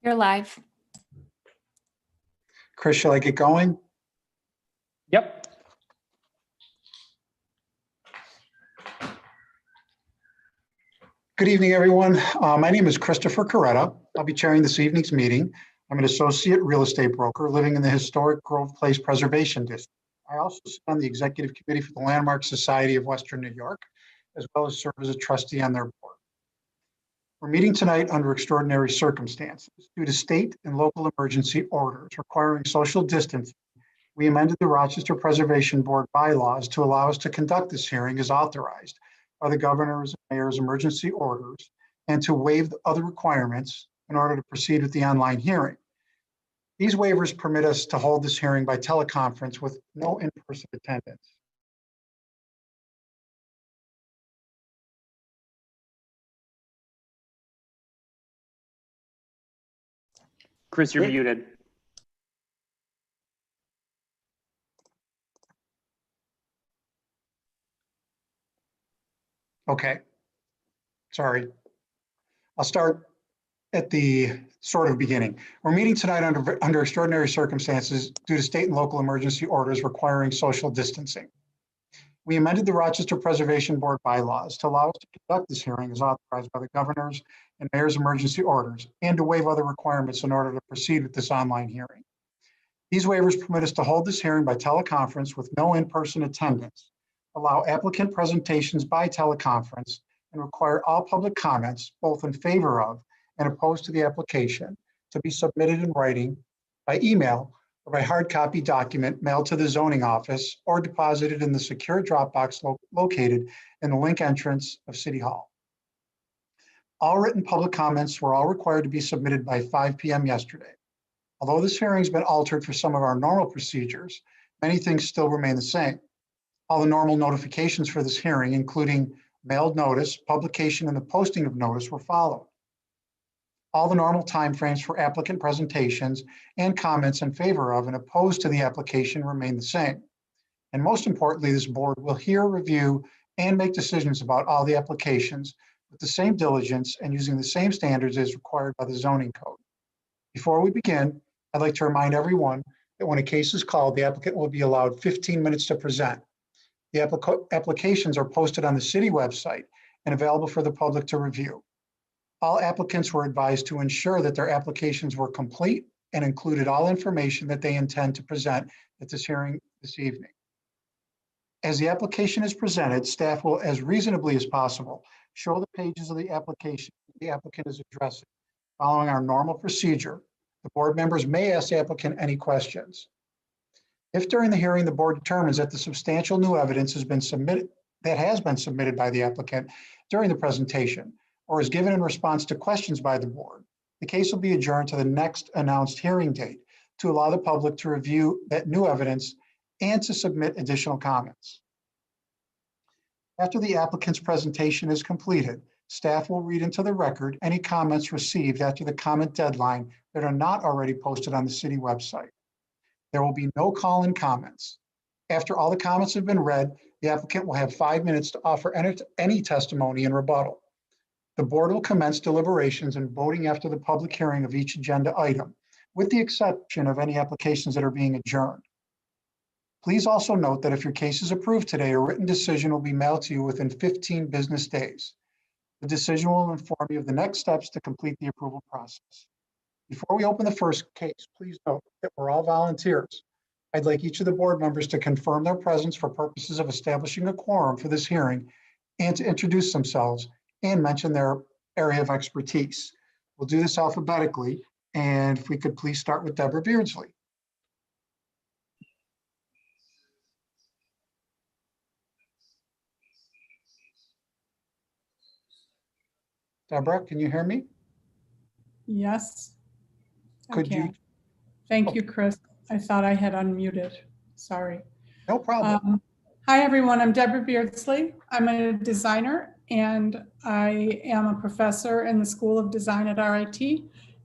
You're live. Chris, shall I get going? Yep. Good evening, everyone. My name is Christopher Coretta. I'll be chairing this evening's meeting. I'm an associate real estate broker living in the historic Grove Place Preservation District. I also sit on the executive committee for the Landmark Society of Western New York, as well as serve as a trustee on their board. We're meeting tonight under extraordinary circumstances. Due to state and local emergency orders requiring social distancing, we amended the Rochester Preservation Board bylaws to allow us to conduct this hearing as authorized by the governor's and mayor's emergency orders and to waive the other requirements in order to proceed with the online hearing. These waivers permit us to hold this hearing by teleconference with no in-person attendance. Chris, you're muted. Okay, sorry. I'll start at the sort of beginning. We're meeting tonight under extraordinary circumstances due to state and local emergency orders requiring social distancing. We amended the Rochester Preservation Board bylaws to allow us to conduct this hearing as authorized by the governor's and mayor's emergency orders and to waive other requirements in order to proceed with this online hearing. These waivers permit us to hold this hearing by teleconference with no in-person attendance, allow applicant presentations by teleconference, and require all public comments, both in favor of and opposed to the application, to be submitted in writing, by email, or by hard copy document mailed to the zoning office or deposited in the secure Dropbox located in the link entrance of City Hall. All written public comments were all required to be submitted by 5 p.m. yesterday. Although this hearing has been altered for some of our normal procedures, many things still remain the same. All the normal notifications for this hearing, including mailed notice, publication, and the posting of notice, were followed. All the normal timeframes for applicant presentations and comments in favor of and opposed to the application remain the same. And most importantly, this board will hear, review, and make decisions about all the applications with the same diligence and using the same standards as required by the zoning code. Before we begin, I'd like to remind everyone that when a case is called, the applicant will be allowed 15 minutes to present. The applications are posted on the city website and available for the public to review. All applicants were advised to ensure that their applications were complete and included all information that they intend to present at this hearing this evening. As the application is presented, staff will, as reasonably as possible, show the pages of the application the applicant is addressing. Following our normal procedure, the board members may ask the applicant any questions. If during the hearing the board determines that the substantial new evidence has been submitted by the applicant during the presentation or is given in response to questions by the board, the case will be adjourned to the next announced hearing date to allow the public to review that new evidence and to submit additional comments. After the applicant's presentation is completed, staff will read into the record any comments received after the comment deadline that are not already posted on the city website. There will be no call-in comments. After all the comments have been read, the applicant will have 5 minutes to offer any testimony in rebuttal. The board will commence deliberations and voting after the public hearing of each agenda item, with the exception of any applications that are being adjourned. Please also note that if your case is approved today, a written decision will be mailed to you within 15 business days. The decision will inform you of the next steps to complete the approval process. Before we open the first case, please note that we're all volunteers. I'd like each of the board members to confirm their presence for purposes of establishing a quorum for this hearing and to introduce themselves and mention their area of expertise. We'll do this alphabetically, and if we could please start with Deborah Beardsley. Deborah, can you hear me? Yes. Could you? Thank you, Chris. I thought I had unmuted. Sorry. No problem. Hi, everyone. I'm Deborah Beardsley. I'm a designer, and I am a professor in the School of Design at RIT,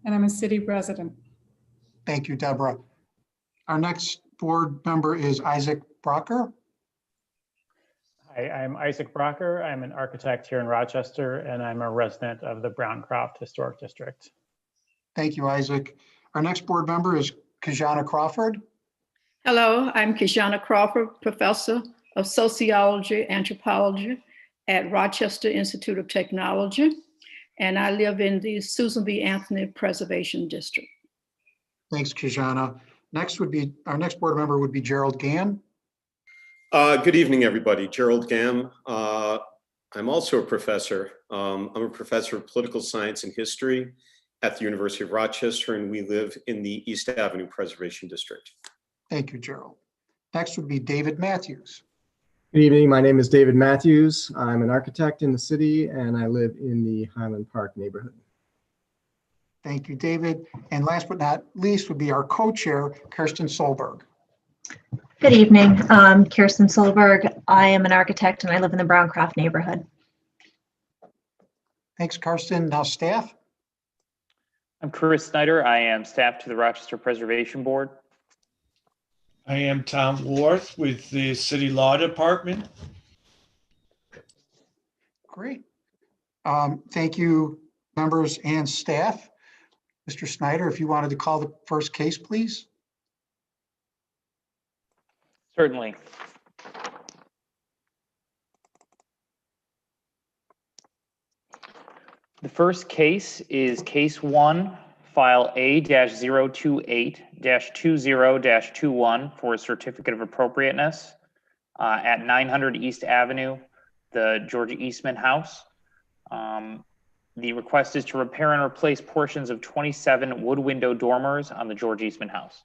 and I'm a city resident. Thank you, Deborah. Our next board member is Isaac Brocker. Hi, I'm Isaac Brocker. I'm an architect here in Rochester, and I'm a resident of the Browncroft Historic District. Thank you, Isaac. Our next board member is Kijana Crawford. Hello, I'm Kijana Crawford, Professor of Sociology, Anthropology at Rochester Institute of Technology, and I live in the Susan B. Anthony Preservation District. Thanks, Kijana. Our next board member would be Gerald Gam. Good evening, everybody. Gerald Gam. I'm also a professor. I'm a professor of political science and history at the University of Rochester, and we live in the East Avenue Preservation District. Thank you, Gerald. Next would be David Matthews. Good evening. My name is David Matthews. I'm an architect in the city, and I live in the Highland Park neighborhood. Thank you, David. And last but not least would be our co-chair, Kirsten Solberg. Good evening. I'm Kirsten Solberg. I am an architect and I live in the Browncroft neighborhood. Thanks, Kirsten. Now staff. I'm Chris Snyder. I am staff to the Rochester Preservation Board. I am Tom Worth with the City Law Department. Great. Thank you, members and staff. Mr. Snyder, if you wanted to call the first case, please. Certainly. The first case is case 1, file A-028-20-21 for a certificate of appropriateness at 900 East Avenue, the Georgia Eastman House. The request is to repair and replace portions of 27 wood window dormers on the George Eastman House.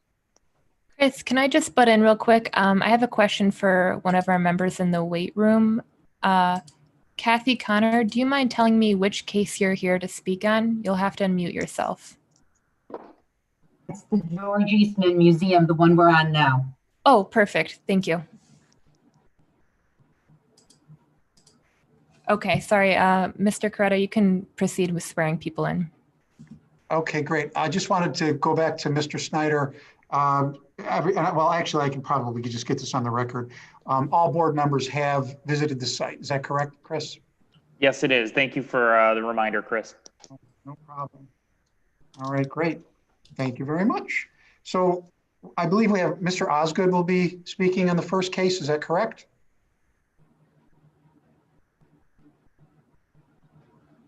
Chris, can I just butt in real quick? I have a question for one of our members in the wait room. Kathy Connor, do you mind telling me which case you're here to speak on? You'll have to unmute yourself. It's the George Eastman Museum, the one we're on now. Oh, perfect. Thank you. Okay, sorry. Mr. Coretta, you can proceed with swearing people in. Okay, great. I just wanted to go back to Mr. Snyder. Well, actually, I can probably just get this on the record. All board members have visited the site. Is that correct, Chris? Yes, it is. Thank you for the reminder, Chris. No problem. All right, great. Thank you very much. So I believe we have Mr. Osgood will be speaking on the first case. Is that correct?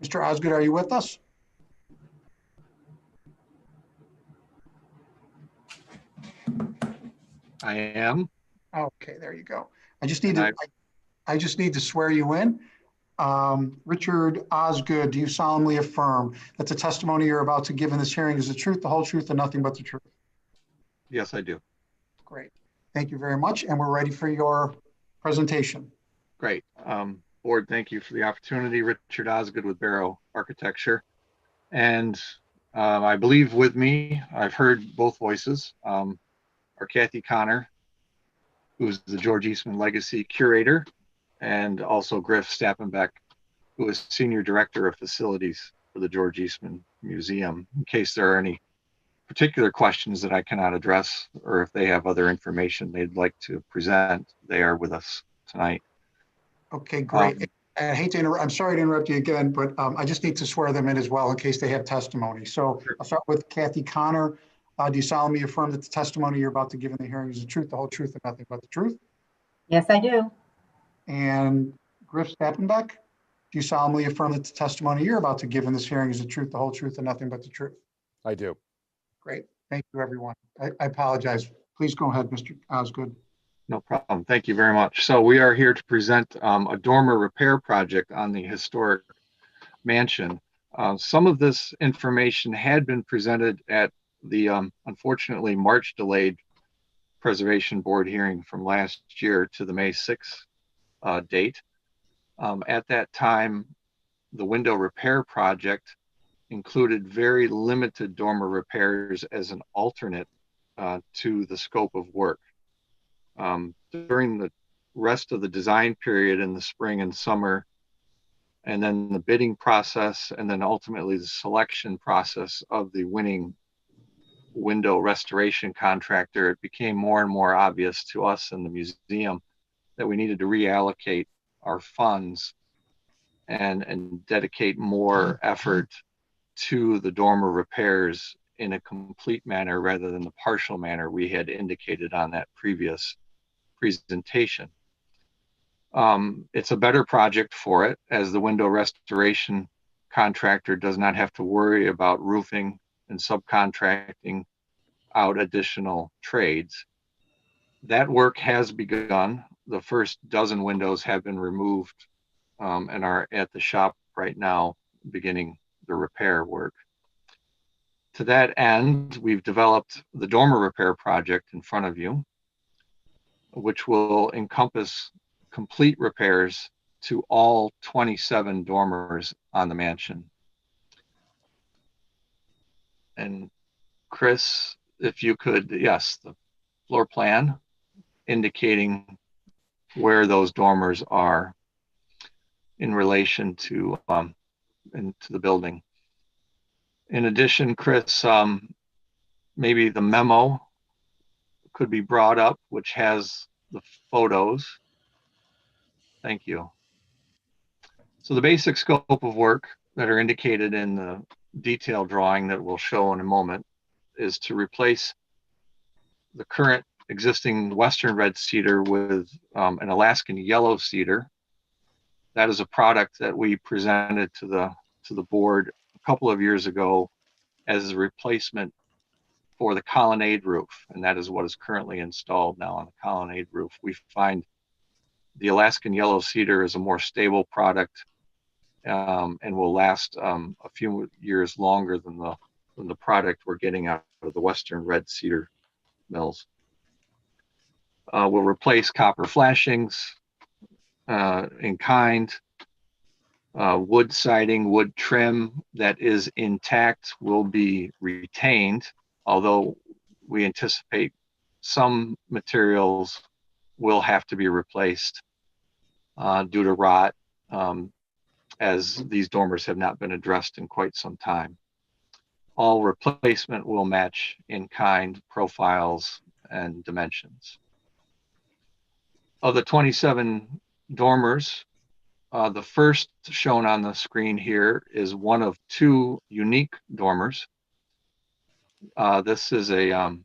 Mr. Osgood, are you with us? I am. Okay, there you go. I just need to swear you in. Richard Osgood, do you solemnly affirm that the testimony you're about to give in this hearing is the truth, the whole truth, and nothing but the truth? Yes, I do. Great. Thank you very much. And we're ready for your presentation. Great. Board, thank you for the opportunity. Richard Osgood with Barrow Architecture. And I believe with me, I've heard both voices. Our Kathy Connor, who's the George Eastman Legacy Curator, and also Griff Stappenbeck, who is Senior Director of Facilities for the George Eastman Museum, in case there are any particular questions that I cannot address, or if they have other information they'd like to present, they are with us tonight. Okay, great. I hate to interrupt. I'm sorry to interrupt you again, but I just need to swear them in as well in case they have testimony. So I'll start with Kathy Connor. Do you solemnly affirm that the testimony you're about to give in the hearing is the truth, the whole truth, and nothing but the truth? Yes, I do. And Griff Stappenbeck, do you solemnly affirm that the testimony you're about to give in this hearing is the truth, the whole truth, and nothing but the truth? I do. Great. Thank you, everyone. I apologize. Please go ahead, Mr. Osgood. No problem. Thank you very much. So we are here to present a dormer repair project on the historic mansion. Some of this information had been presented at the unfortunately March delayed Preservation Board hearing from last year to the May 6th date. At that time, the window repair project included very limited dormer repairs as an alternate to the scope of work. During the rest of the design period in the spring and summer, and then the bidding process, and then ultimately the selection process of the winning window restoration contractor, it became more and more obvious to us in the museum that we needed to reallocate our funds and dedicate more effort to the dormer repairs in a complete manner rather than the partial manner we had indicated on that previous presentation. It's a better project for it, as the window restoration contractor does not have to worry about roofing and subcontracting out additional trades. That work has begun. The first dozen windows have been removed and are at the shop right now, beginning the repair work. To that end, we've developed the dormer repair project in front of you, which will encompass complete repairs to all 27 dormers on the mansion. And Chris, if you could, yes, the floor plan indicating where those dormers are in relation to into the building. In addition, Chris, maybe the memo could be brought up, which has the photos. Thank you. So the basic scope of work that are indicated in the detail drawing that we'll show in a moment is to replace the current existing Western red cedar with an Alaskan yellow cedar. That is a product that we presented to the board a couple of years ago as a replacement for the colonnade roof, and that is what is currently installed now on the colonnade roof. We find the Alaskan yellow cedar is a more stable product and will last a few years longer than the product we're getting out of the Western red cedar mills. We'll replace copper flashings in kind. Wood siding, wood trim that is intact will be retained, although we anticipate some materials will have to be replaced due to rot, as these dormers have not been addressed in quite some time. All replacement will match in-kind profiles and dimensions. Of the 27 dormers, the first shown on the screen here is one of two unique dormers. This is a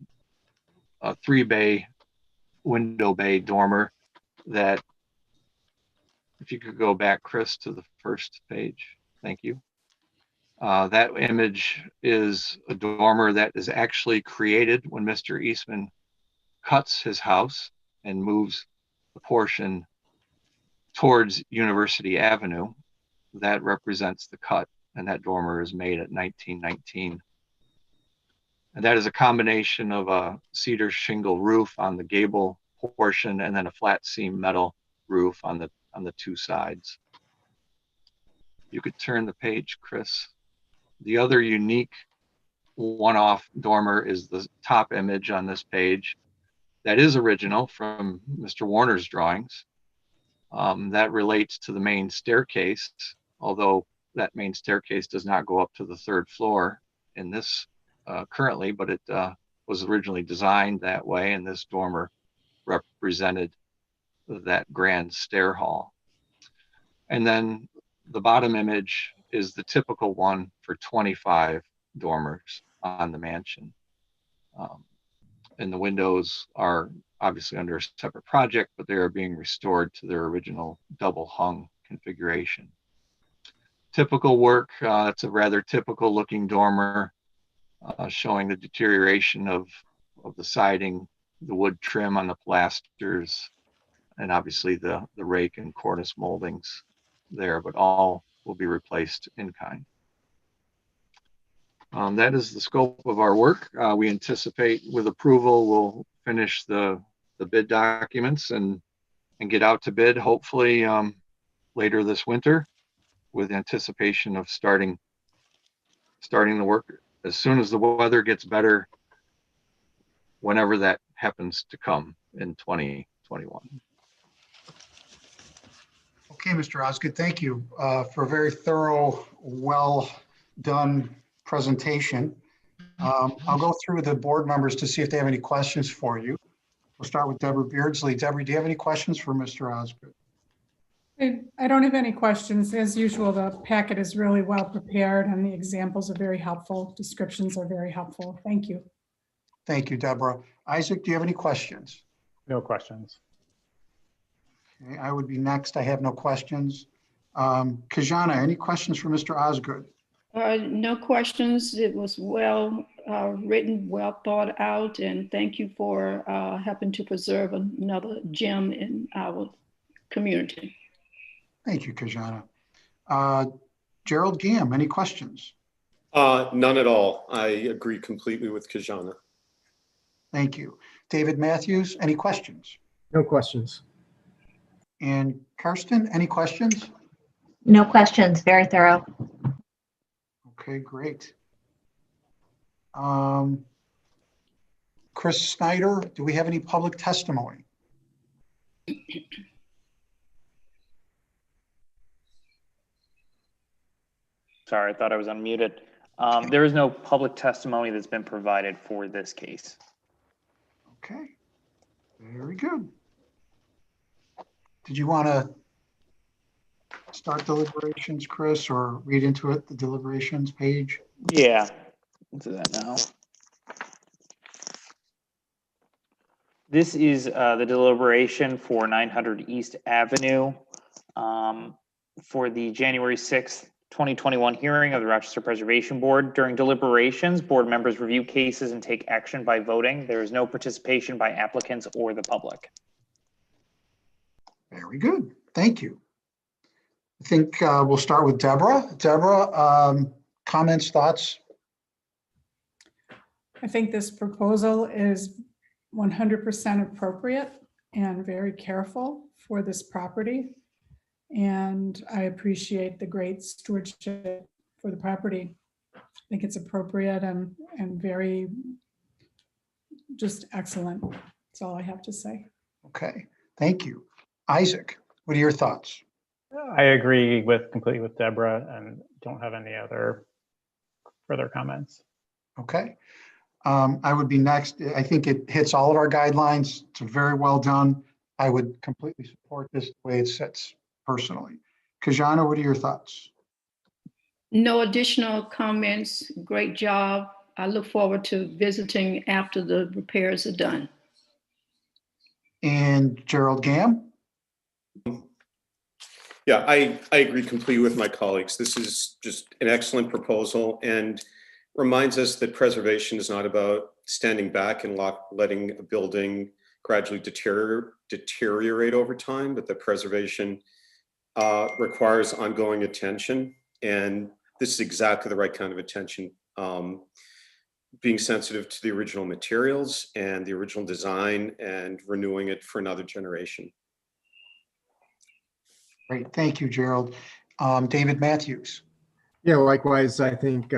3-bay window bay dormer that, if you could go back, Chris, to the first page. Thank you. That image is a dormer that is actually created when Mr. Eastman cuts his house and moves the portion towards University Avenue. That represents the cut, and that dormer is made at 1919. And that is a combination of a cedar shingle roof on the gable portion and then a flat seam metal roof on the two sides. You could turn the page, Chris. The other unique one-off dormer is the top image on this page. That is original from Mr. Warner's drawings. That relates to the main staircase, although that main staircase does not go up to the 3rd floor in this currently, but it was originally designed that way, and this dormer represented that grand stair hall. And then the bottom image is the typical one for 25 dormers on the mansion. And the windows are obviously under a separate project, but they are being restored to their original double hung configuration. Typical work, it's a rather typical looking dormer, showing the deterioration of the siding, the wood trim on the pilasters, and obviously the rake and cornice moldings there, but all will be replaced in kind. That is the scope of our work. We anticipate with approval, we'll finish the bid documents and get out to bid, hopefully later this winter, with anticipation of starting the work as soon as the weather gets better, whenever that happens to come in 2021. Okay, Mr. Osgood, thank you for a very thorough, well done presentation. I'll go through the board members to see if they have any questions for you. We'll start with Deborah Beardsley. Deborah, do you have any questions for Mr. Osgood? I don't have any questions. As usual, the packet is really well prepared and the examples are very helpful. Descriptions are very helpful. Thank you. Thank you, Deborah. Isaac, do you have any questions? No questions. Okay, I would be next. I have no questions. Kajana, any questions for Mr. Osgood? No questions. It was well written, well thought out, and thank you for helping to preserve another gem in our community. Thank you, Kajana. Gerald Gam, any questions? None at all. I agree completely with Kajana. Thank you. David Matthews, any questions? No questions. And Karsten, any questions? No questions, very thorough. Okay, great. Chris Snyder, do we have any public testimony? Sorry, I thought I was unmuted. There is no public testimony that's been provided for this case. Okay, very good. Did you want to start deliberations, Chris, or read into it, the deliberations page? Yeah, let's do that now. This is the deliberation for 900 East Avenue for the January 6th, 2021 hearing of the Rochester Preservation Board. During deliberations, board members review cases and take action by voting. There is no participation by applicants or the public. Very good. Thank you. I think we'll start with Deborah. Deborah, comments, thoughts? I think this proposal is 100% appropriate and very careful for this property. And I appreciate the great stewardship for the property. I think it's appropriate and very just excellent. That's all I have to say. Okay, thank you. Isaac, what are your thoughts? I agree completely with Deborah and don't have any other further comments. Okay. I would be next. I think it hits all of our guidelines. It's very well done. I would completely support this the way it sits personally. Kajana, what are your thoughts? No additional comments. Great job. I look forward to visiting after the repairs are done. And Gerald Gam? Yeah, I agree completely with my colleagues. This is just an excellent proposal and reminds us that preservation is not about standing back and letting a building gradually deteriorate over time, but that preservation requires ongoing attention. And this is exactly the right kind of attention, being sensitive to the original materials and the original design and renewing it for another generation. Great, thank you, Gerald. David Matthews. Yeah, likewise, I think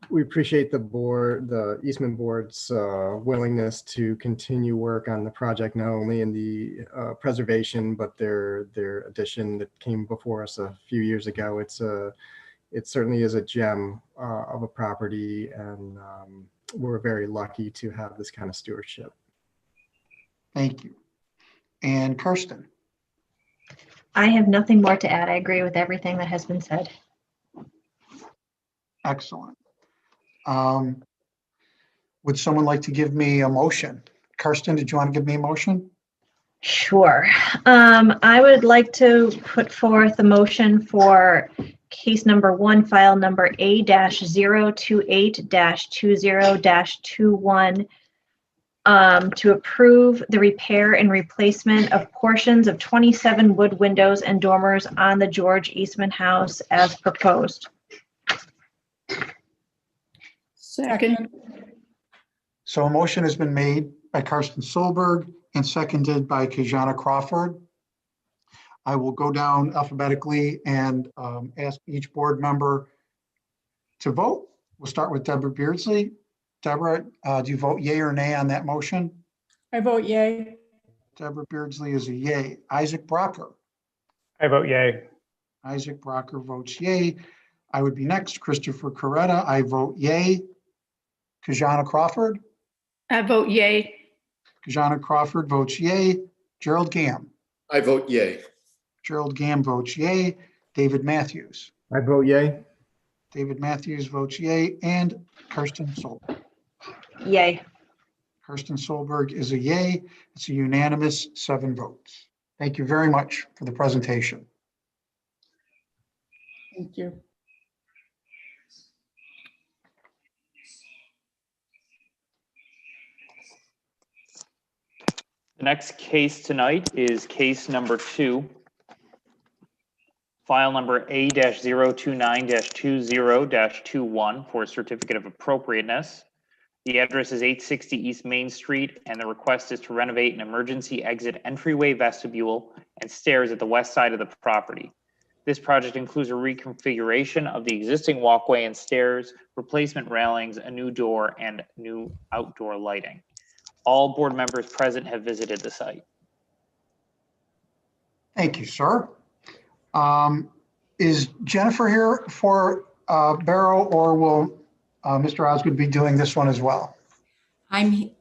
we appreciate the Eastman Board's willingness to continue work on the project, not only in the preservation, but their addition that came before us a few years ago. It certainly is a gem of a property, and we're very lucky to have this kind of stewardship. Thank you. And Kirsten. I have nothing more to add. I agree with everything that has been said. Excellent. Would someone like to give me a motion? Kirsten, did you want to give me a motion? Sure. I would like to put forth a motion for case number 1, file number A-028-20-20-21, to approve the repair and replacement of portions of 27 wood windows and dormers on the George Eastman House as proposed. Second. So a motion has been made by Karsten Solberg and seconded by Kajana Crawford. I will go down alphabetically and ask each board member to vote. We'll start with Deborah Beardsley. Deborah, do you vote yay or nay on that motion? I vote yay. Deborah Beardsley is a yay. Isaac Brocker. I vote yay. Isaac Brocker votes yay. I would be next. Christopher Coretta. I vote yay. Kajana Crawford. I vote yay. Kajana Crawford votes yay. Gerald Gam. I vote yay. Gerald Gamm votes yay. David Matthews. I vote yay. David Matthews votes yay. And Kirsten Solberg. Yay. Kirsten Solberg is a yay. It's a unanimous 7 votes. Thank you very much for the presentation. Thank you. The next case tonight is case number 2, file number A-029-20-21 for a certificate of appropriateness. The address is 860 East Main Street, and the request is to renovate an emergency exit entryway vestibule and stairs at the west side of the property. This project includes a reconfiguration of the existing walkway and stairs, replacement railings, a new door, and new outdoor lighting. All board members present have visited the site. Thank you, sir. Is Jennifer here for Barrow, or will Mr. Osgood be doing this one as well?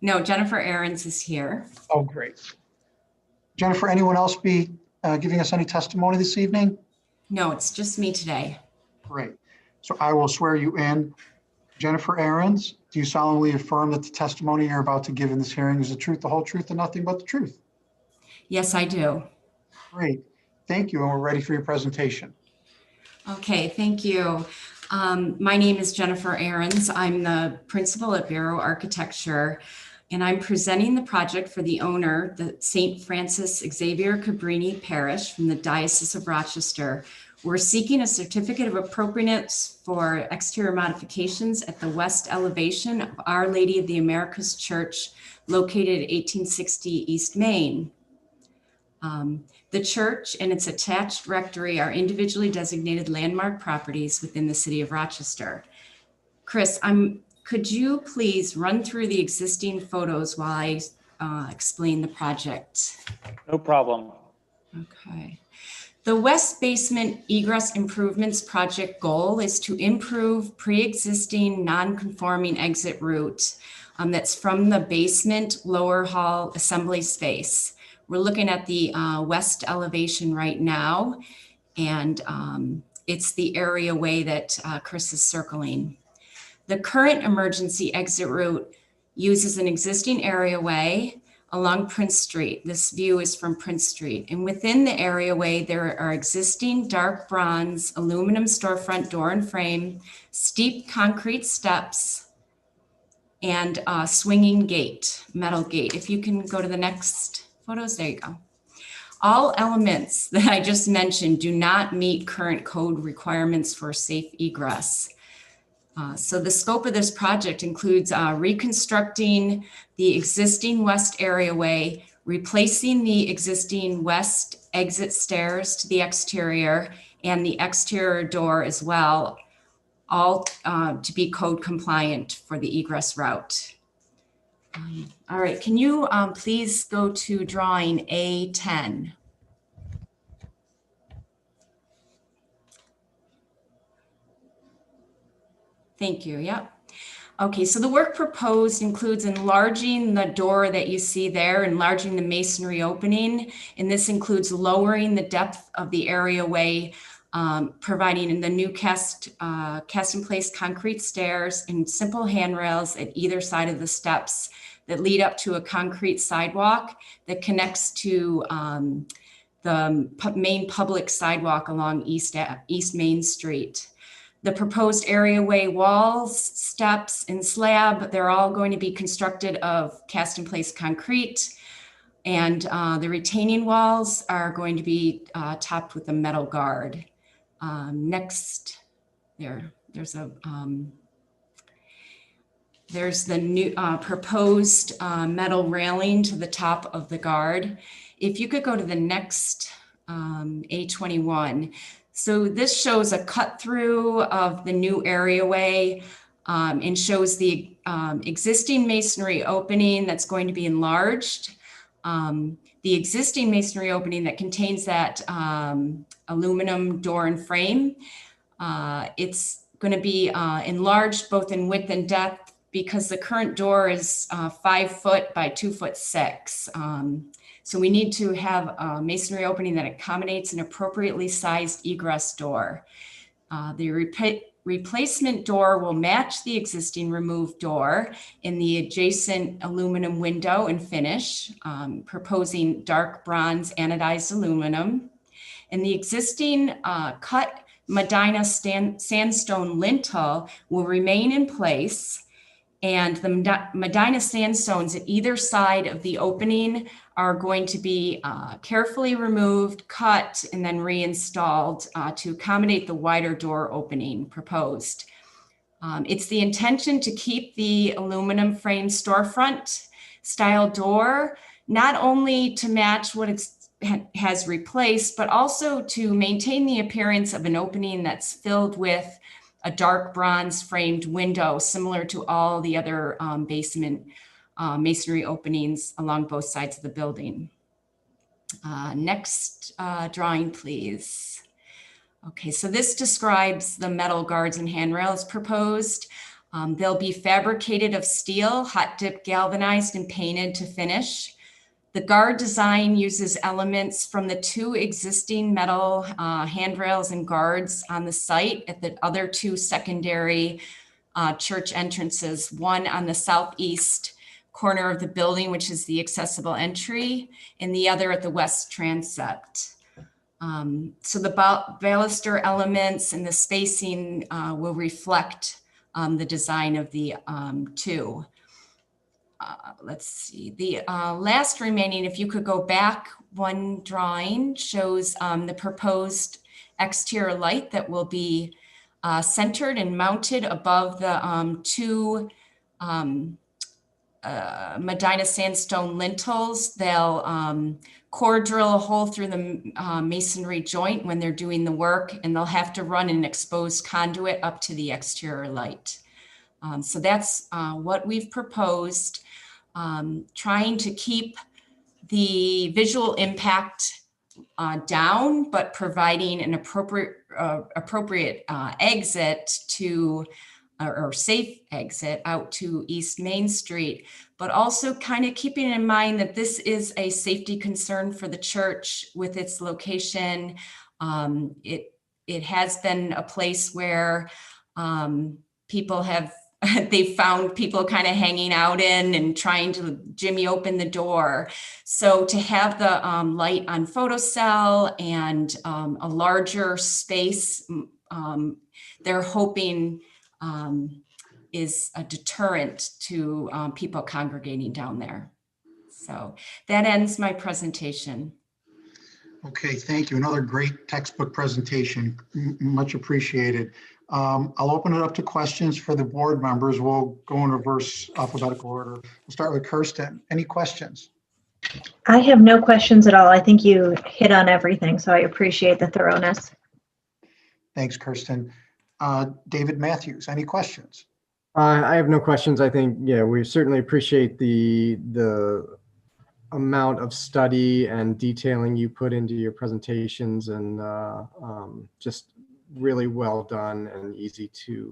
No, Jennifer Ahrens is here. Oh, great. Jennifer, anyone else be giving us any testimony this evening? No, it's just me today. Great. So I will swear you in. Jennifer Ahrens, do you solemnly affirm that the testimony you're about to give in this hearing is the truth, the whole truth, and nothing but the truth? Yes, I do. Great. Thank you. And we're ready for your presentation. Okay, thank you. My name is Jennifer Ahrens. I'm the principal at Barrow Architecture, and I'm presenting the project for the owner, the St. Francis Xavier Cabrini Parish from the Diocese of Rochester. We're seeking a certificate of appropriateness for exterior modifications at the west elevation of Our Lady of the Americas Church, located at 1860 East Main. The church and its attached rectory are individually designated landmark properties within the city of Rochester. Chris, could you please run through the existing photos while I explain the project? No problem. Okay. The West Basement Egress Improvements Project goal is to improve pre-existing non-conforming exit route that's from the basement lower hall assembly space. We're looking at the west elevation right now, and it's the areaway that Chris is circling. The current emergency exit route uses an existing areaway along Prince Street. This view is from Prince Street. And within the areaway, there are existing dark bronze aluminum storefront door and frame, steep concrete steps, and a swinging gate, metal gate. If you can go to the next photos, there you go. All elements that I just mentioned do not meet current code requirements for safe egress. So the scope of this project includes reconstructing the existing west areaway, replacing the existing west exit stairs to the exterior and the exterior door as well, all to be code compliant for the egress route. All right, can you please go to drawing A10? Thank you, yep. Okay, so the work proposed includes enlarging the door that you see there, enlarging the masonry opening, and this includes lowering the depth of the areaway, providing the new cast-in-place concrete stairs and simple handrails at either side of the steps that lead up to a concrete sidewalk that connects to the main public sidewalk along East Main Street. The proposed areaway walls, steps, and slab, they're all going to be constructed of cast-in-place concrete, and the retaining walls are going to be topped with a metal guard. Next, there's the new proposed metal railing to the top of the guard. If you could go to the next A21. So this shows a cut through of the new areaway and shows the existing masonry opening that's going to be enlarged. The existing masonry opening that contains that aluminum door and frame. It's going to be enlarged both in width and depth because the current door is 5 foot by 2'6". So we need to have a masonry opening that accommodates an appropriately sized egress door. The replacement door will match the existing removed door in the adjacent aluminum window and finish, proposing dark bronze anodized aluminum. And the existing cut Medina sandstone lintel will remain in place, and the Medina sandstones at either side of the opening are going to be carefully removed, cut, and then reinstalled to accommodate the wider door opening proposed. It's the intention to keep the aluminum frame storefront style door, not only to match what it has replaced, but also to maintain the appearance of an opening that's filled with a dark bronze framed window, similar to all the other basement masonry openings along both sides of the building. Next drawing, please. Okay, so this describes the metal guards and handrails proposed. They'll be fabricated of steel, hot dip galvanized and painted to finish. The guard design uses elements from the 2 existing metal handrails and guards on the site at the other 2 secondary church entrances, one on the southeast corner of the building, which is the accessible entry, and the other at the west transept. So the baluster elements and the spacing will reflect the design of the 2. Let's see, the last remaining, if you could go back one drawing, shows the proposed exterior light that will be centered and mounted above the 2 Medina sandstone lintels. They'll core drill a hole through the masonry joint when they're doing the work, and they'll have to run an exposed conduit up to the exterior light. So that's what we've proposed, trying to keep the visual impact down, but providing an appropriate exit to, or safe exit out to East Main Street, but also kind of keeping in mind that this is a safety concern for the church with its location. It has been a place where people have they've found people kind of hanging out in and trying to jimmy open the door. So to have the light on photocell and a larger space, they're hoping is a deterrent to people congregating down there. So that ends my presentation. Okay, thank you. Another great textbook presentation. Much appreciated. I'll open it up to questions for the board members. We'll go in reverse alphabetical order. We'll start with Kirsten. Any questions? I have no questions at all. I think you hit on everything, so I appreciate the thoroughness. Thanks, Kirsten. David Matthews, any questions? I have no questions. I think, yeah, we certainly appreciate the amount of study and detailing you put into your presentations, and just really well done and easy to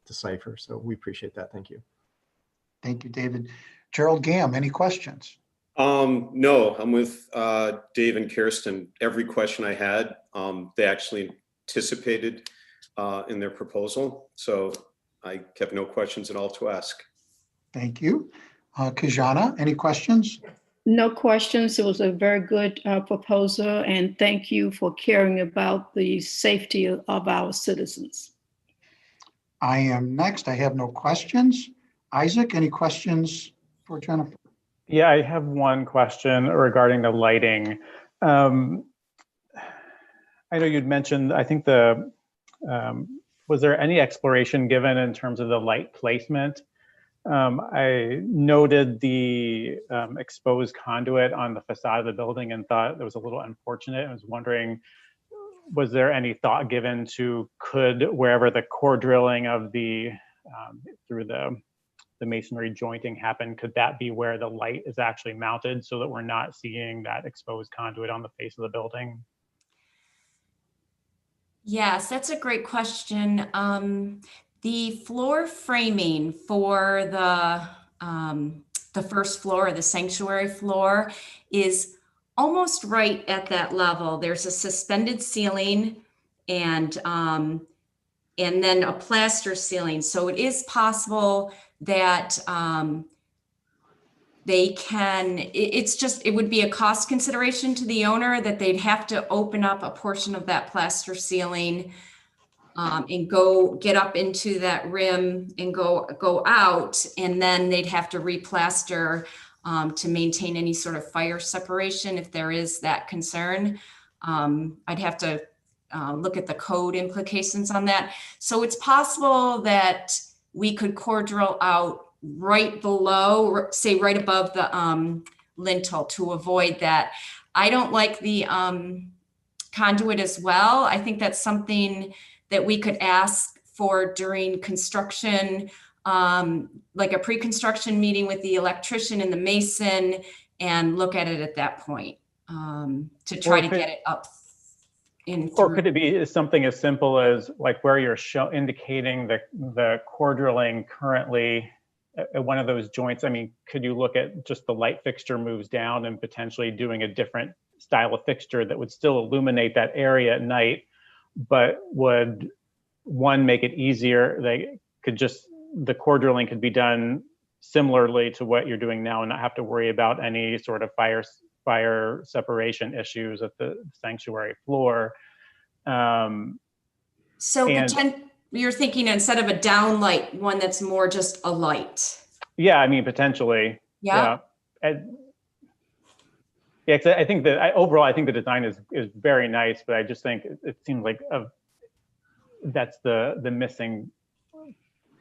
decipher. So we appreciate that. Thank you. Thank you, David. Gerald Gamm, any questions? No, I'm with Dave and Kirsten. Every question I had, they actually anticipated in their proposal. So I kept no questions at all to ask. Thank you. Kijana, any questions? No questions. It was a very good proposal, and thank you for caring about the safety of our citizens. I am next. I have no questions. Isaac, any questions for Jennifer? Yeah, I have one question regarding the lighting. I know you'd mentioned, I think was there any exploration given in terms of the light placement? I noted the exposed conduit on the facade of the building and thought it was a little unfortunate. I was wondering, was there any thought given to wherever the core drilling of the through the masonry jointing happened, could that be where the light is actually mounted so that we're not seeing that exposed conduit on the face of the building? Yes, that's a great question. The floor framing for the first floor, the sanctuary floor, is almost right at that level. There's a suspended ceiling and then a plaster ceiling. So it is possible that they can, it would be a cost consideration to the owner that they'd have to open up a portion of that plaster ceiling and go get up into that rim and go out, and then they'd have to replaster to maintain any sort of fire separation if there is that concern. I'd have to look at the code implications on that. So it's possible that we could core drill out right below, say right above the lintel to avoid that. I don't like the conduit as well. I think that's something that we could ask for during construction, like a pre-construction meeting with the electrician and the mason, and look at it at that point to try to get it up in. Or could it be something as simple as like where you're indicating the core drilling currently at one of those joints? I mean, could you look at just the light fixture moves down and potentially doing a different style of fixture that would still illuminate that area at night, but would, one, make it easier? They could just, the core drilling could be done similarly to what you're doing now and not have to worry about any sort of fire separation issues at the sanctuary floor. You're thinking instead of a down light, one that's more just a light. Yeah, I mean, potentially. Yeah. Yeah, 'cause I think that overall, I think the design is very nice, but I just think it seems like that's the missing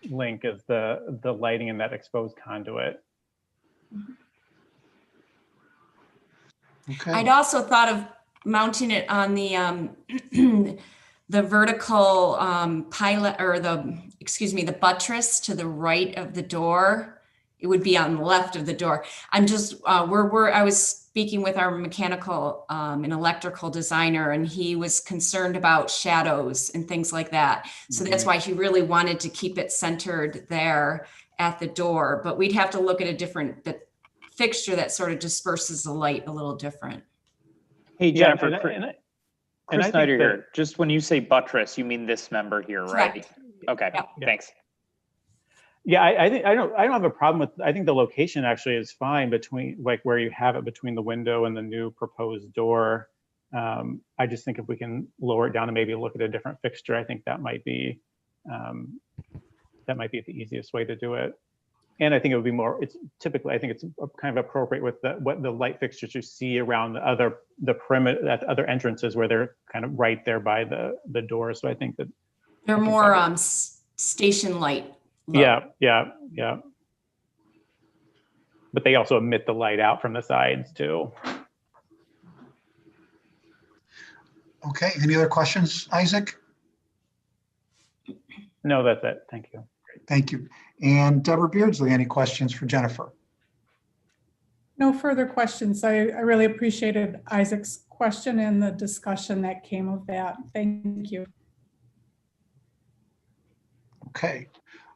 link is the lighting in that exposed conduit. Okay. I'd also thought of mounting it on the the vertical pilot, or the buttress to the right of the door. It would be on the left of the door. I'm just, I was speaking with our mechanical and electrical designer, and he was concerned about shadows and things like that. So that's why he really wanted to keep it centered there at the door. But we'd have to look at the fixture that sort of disperses the light a little different. Hey, Jennifer, Yeah, Chris Snyder here. Just when you say buttress, you mean this member here, right? Correct. Okay, Yeah. thanks. Yeah, I think I don't have a problem with. I think the location actually is fine between, like, where you have it between the window and the new proposed door. I just think if we can lower it down and maybe look at a different fixture, I think that might be the easiest way to do it. And I think it would be more. It's typically, I think it's kind of appropriate with what the light fixtures you see around the perimeter at other entrances where they're kind of right there by the door. So I think that They're more station light. Yeah. But they also emit the light out from the sides too. Okay, any other questions, Isaac? No, that's it. Thank you. Thank you. And Deborah Beardsley, any questions for Jennifer? No further questions. I really appreciated Isaac's question and the discussion that came of that. Thank you. Okay.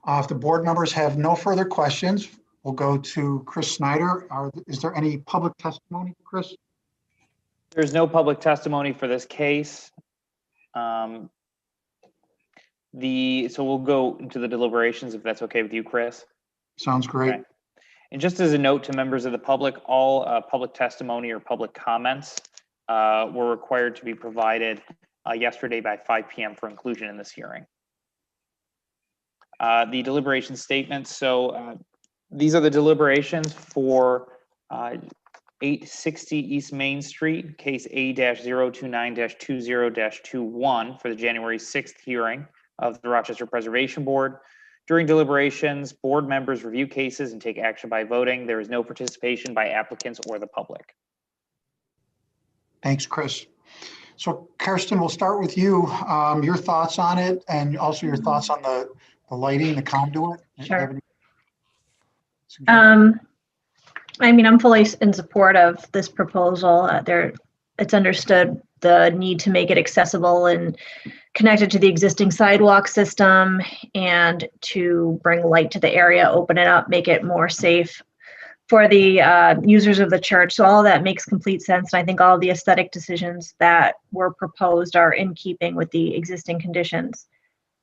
If the board members have no further questions, we'll go to Chris Snyder. Is there any public testimony, Chris? There's no public testimony for this case. So we'll go into the deliberations if that's okay with you, Chris. Sounds great. Okay. And just as a note to members of the public, all public testimony or public comments were required to be provided yesterday by 5 p.m. for inclusion in this hearing. The deliberation statements. So these are the deliberations for 860 East Main Street, case A-029-20-21 for the January 6th hearing of the Rochester Preservation Board. During deliberations, board members review cases and take action by voting. There is no participation by applicants or the public. Thanks, Chris. So Kirsten, we'll start with you. Your thoughts on it and also your thoughts on the lighting, the conduit. Sure. I mean, I'm fully in support of this proposal. It's understood the need to make it accessible and connect it to the existing sidewalk system and to bring light to the area, open it up, make it more safe for the users of the church. So all of that makes complete sense. And I think all of the aesthetic decisions that were proposed are in keeping with the existing conditions.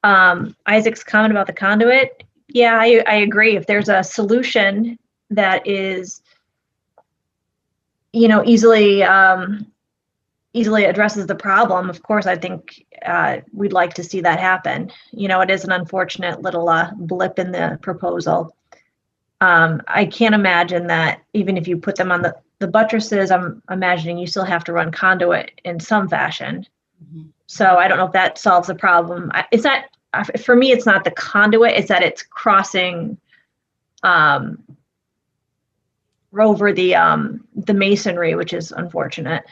Isaac's comment about the conduit, yeah, I agree. If there's a solution that is, easily addresses the problem, of course, I think we'd like to see that happen. It is an unfortunate little blip in the proposal. I can't imagine that even if you put them on the buttresses, I'm imagining you still have to run conduit in some fashion. Mm-hmm. So I don't know if that solves the problem. It's not, for me, it's not the conduit, it's that it's crossing over the masonry, which is unfortunate.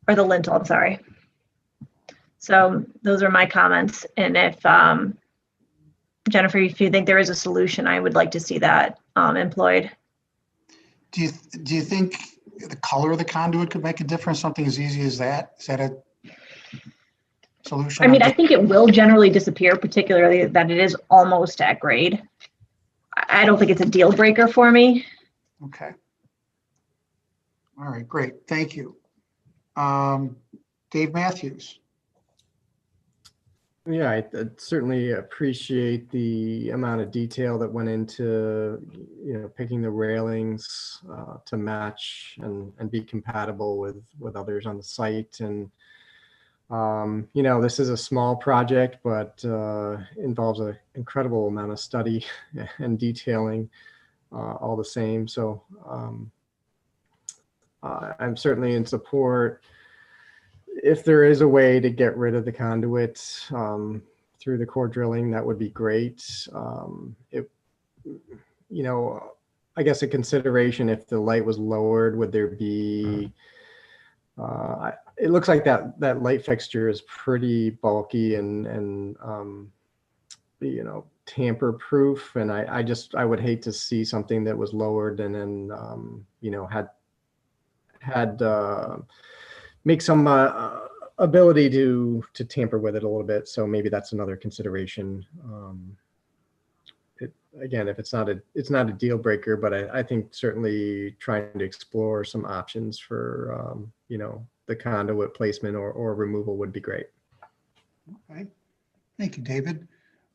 Or the lintel, I'm sorry. So those are my comments. And if, Jennifer, if you think there is a solution, I would like to see that employed. Do you think the color of the conduit could make a difference? Something as easy as that? Is that a solution? I mean, I think it will generally disappear, particularly that it is almost at grade. I don't think it's a deal breaker for me. Okay. All right, great. Thank you. Dave Matthews. Yeah, I certainly appreciate the amount of detail that went into, picking the railings to match and be compatible with others on the site. And, this is a small project, but involves an incredible amount of study and detailing all the same. So I'm certainly in support. If there is a way to get rid of the conduit through the core drilling, that would be great. I guess a consideration, if the light was lowered, would there be, it looks like that light fixture is pretty bulky and tamper proof. And I would hate to see something that was lowered and then, had make some ability to tamper with it a little bit. So maybe that's another consideration. Again, if it's not a deal breaker, but I think certainly trying to explore some options for, the conduit placement or removal would be great. Okay, thank you, David.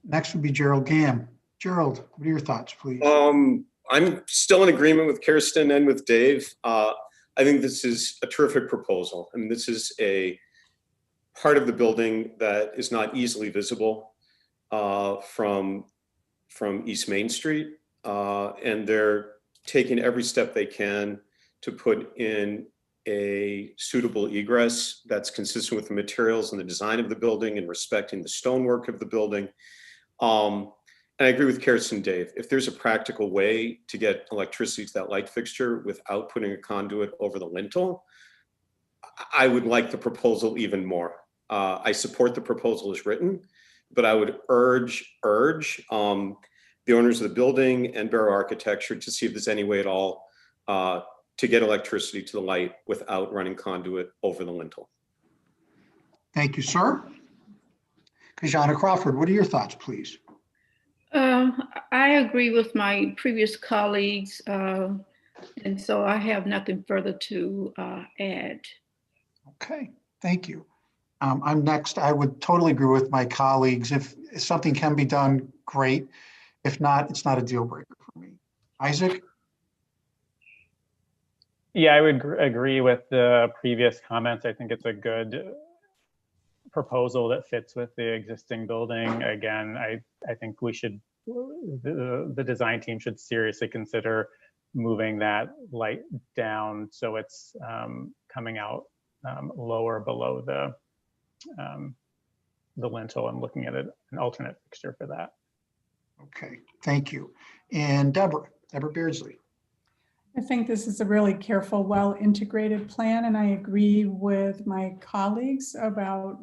Next would be Gerald Gamm. Gerald, what are your thoughts, please? I'm still in agreement with Kirsten and with Dave. I think this is a terrific proposal. I mean, this is a part of the building that is not easily visible from East Main Street. And they're taking every step they can to put in a suitable egress that's consistent with the materials and the design of the building and respecting the stonework of the building. And I agree with Kirsten and Dave. If there's a practical way to get electricity to that light fixture without putting a conduit over the lintel, I would like the proposal even more. I support the proposal as written, but I would urge the owners of the building and Barrow Architecture to see if there's any way at all to get electricity to the light without running conduit over the lintel. Thank you, sir. Kajana Crawford, what are your thoughts, please? I agree with my previous colleagues, and so I have nothing further to add. Okay, thank you. I'm next. I would totally agree with my colleagues. If something can be done, great. If not, it's not a deal breaker for me. Isaac? Yeah, I would agree with the previous comments. I think it's a good proposal that fits with the existing building. Again, I think we should, the design team should seriously consider moving that light down so it's coming out lower below the lintel and looking at an alternate fixture for that. Okay, thank you. And Deborah Beardsley. I think this is a really careful, well-integrated plan, and I agree with my colleagues about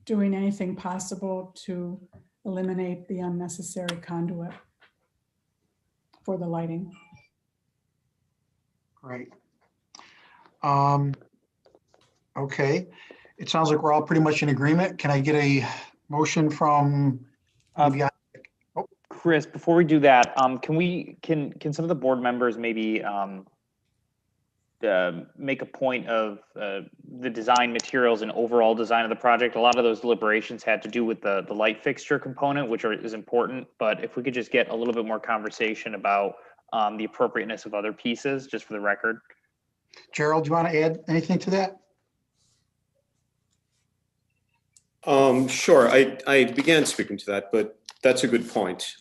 doing anything possible to eliminate the unnecessary conduit for the lighting. Great. Okay. It sounds like we're all pretty much in agreement. Can I get a motion from maybe Chris, before we do that, can some of the board members maybe make a point of the design materials and overall design of the project? A lot of those deliberations had to do with the light fixture component, which is important. But if we could just get a little bit more conversation about the appropriateness of other pieces, just for the record. Gerald, do you want to add anything to that? Sure. I began speaking to that, but that's a good point.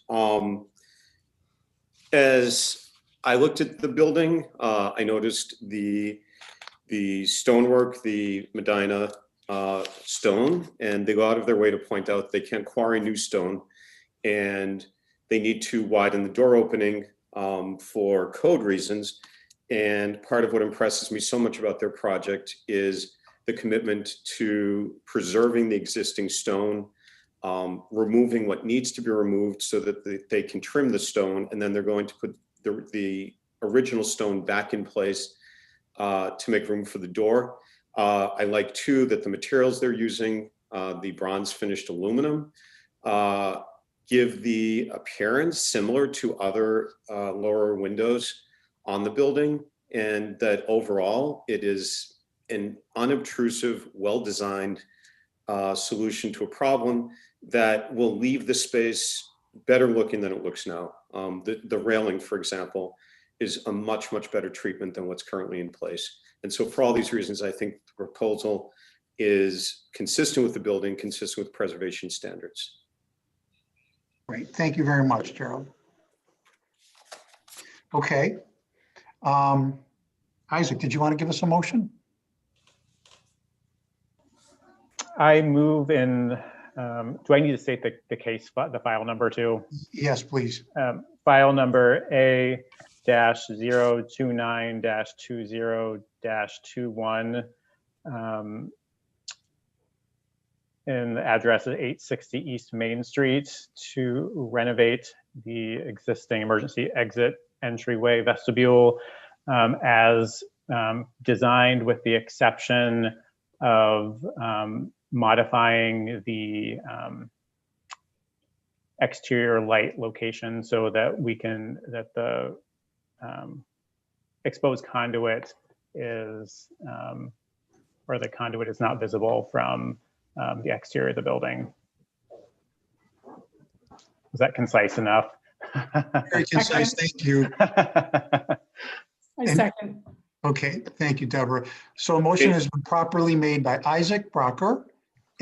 As I looked at the building, I noticed the stonework, the Medina stone, and they go out of their way to point out they can't quarry new stone, and they need to widen the door opening for code reasons. And part of what impresses me so much about their project is the commitment to preserving the existing stone, removing what needs to be removed so that they can trim the stone, and then they're going to put the original stone back in place to make room for the door. I like too that the materials they're using, the bronze finished aluminum, give the appearance similar to other lower windows on the building, and that overall it is an unobtrusive, well-designed solution to a problem that will leave the space better looking than it looks now. The railing, for example, is a much, much better treatment than what's currently in place. And so for all these reasons, I think the proposal is consistent with the building, consistent with preservation standards. Great, thank you very much, Gerald. Okay. Isaac, did you want to give us a motion? I move in, do I need to state the case, the file number too? Yes, please. File number A-09-20-21, and the address is 860 East Main Street, to renovate the existing emergency exit entryway vestibule as designed, with the exception of modifying the exterior light location so that the exposed conduit is, or the conduit is not visible from the exterior of the building. Was that concise enough? Very concise, thank you. I second. Okay, thank you, Deborah. So a motion has been properly made by Isaac Brocker.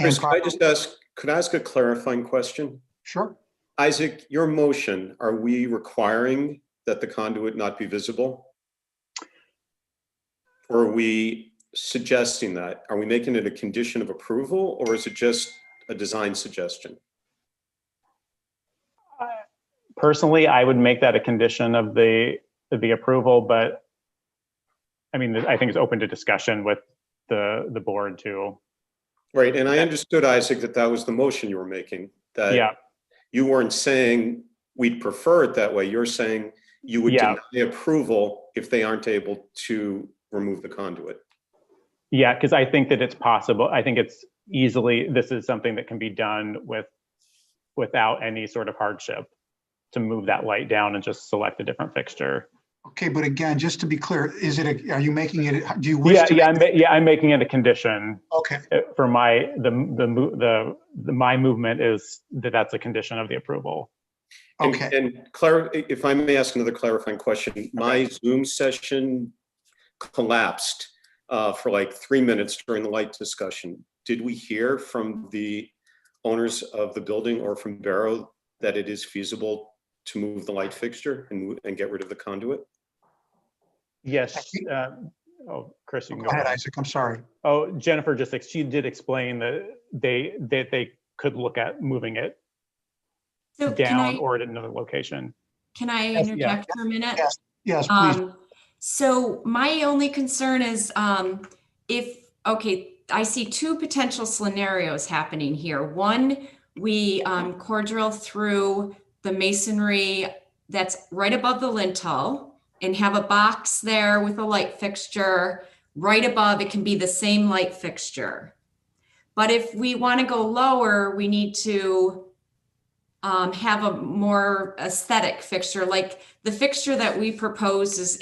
Chris, could I ask a clarifying question? Sure. Isaac, your motion, are we requiring that the conduit not be visible? Or are we suggesting that? Are we making it a condition of approval, or is it just a design suggestion? Personally, I would make that a condition of the approval, but I mean, I think it's open to discussion with the board too. Right, and I understood, Isaac, that was the motion you were making. That yeah. You weren't saying we'd prefer it that way. You're saying you would deny approval if they aren't able to remove the conduit. Yeah, because I think that it's possible. I think it's this is something that can be done without any sort of hardship, to move that light down and just select a different fixture. Okay, but again, just to be clear, are you making it, do you wish to? I'm making it a condition. Okay. For my movement is that's a condition of the approval. Okay. And if I may ask another clarifying question, my Zoom session collapsed for like 3 minutes during the light discussion. Did we hear from the owners of the building or from Barrow that it is feasible to move the light fixture and get rid of the conduit? Yes. Oh, Chris, you can go ahead, Isaac. I'm sorry. Oh, Jennifer she did explain that they could look at moving it down or at another location. Can I interject for a minute? Yes, please. So my only concern is I see two potential scenarios happening here. One, we core drill through the masonry that's right above the lintel and have a box there with a light fixture right above. It can be the same light fixture. But if we want to go lower, we need to have a more aesthetic fixture. Like the fixture that we propose is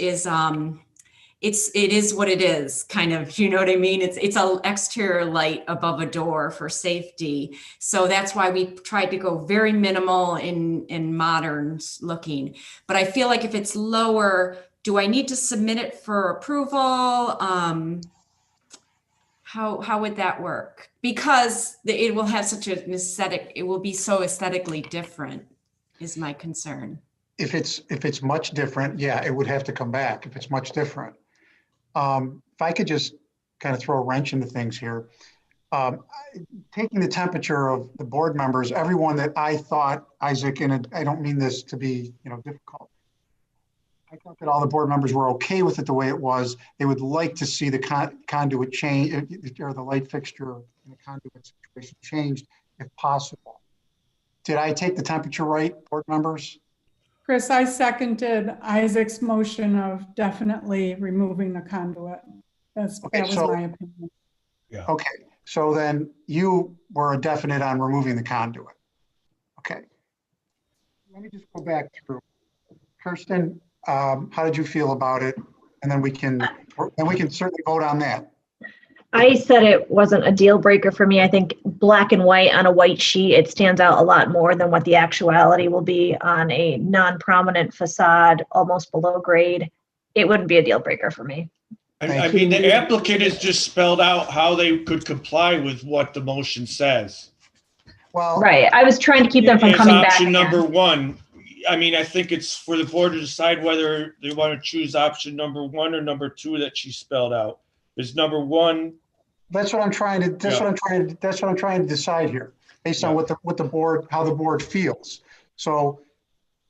it is what it is, kind of, you know what I mean? It's an exterior light above a door for safety. So that's why we tried to go very minimal in modern looking. But I feel like if it's lower, do I need to submit it for approval? How would that work? Because it will have such an aesthetic, it will be so aesthetically different, is my concern. If it's much different, yeah, it would have to come back if it's much different. If I could just kind of throw a wrench into things here, taking the temperature of the board members, everyone that I thought, Isaac, and I don't mean this to be, difficult. I thought that all the board members were okay with it the way it was. They would like to see the conduit change, or the light fixture in the conduit situation changed if possible. Did I take the temperature right, board members? Chris, I seconded Isaac's motion of definitely removing the conduit. That was my opinion. Yeah. Okay, so then you were a definite on removing the conduit. Okay. Let me just go back through. Kirsten, how did you feel about it? And then we can certainly vote on that. I said it wasn't a deal breaker for me. I think black and white on a white sheet, it stands out a lot more than what the actuality will be on a non-prominent facade, almost below grade. It wouldn't be a deal breaker for me. I mean, the applicant has just spelled out how they could comply with what the motion says. Well, right. I was trying to keep them from coming back. Option number one. I mean, I think it's for the board to decide whether they want to choose option number one or number two that she spelled out. Is number one. That's what I'm trying to. That's what I'm trying to decide here, based on what the board, how the board feels. So,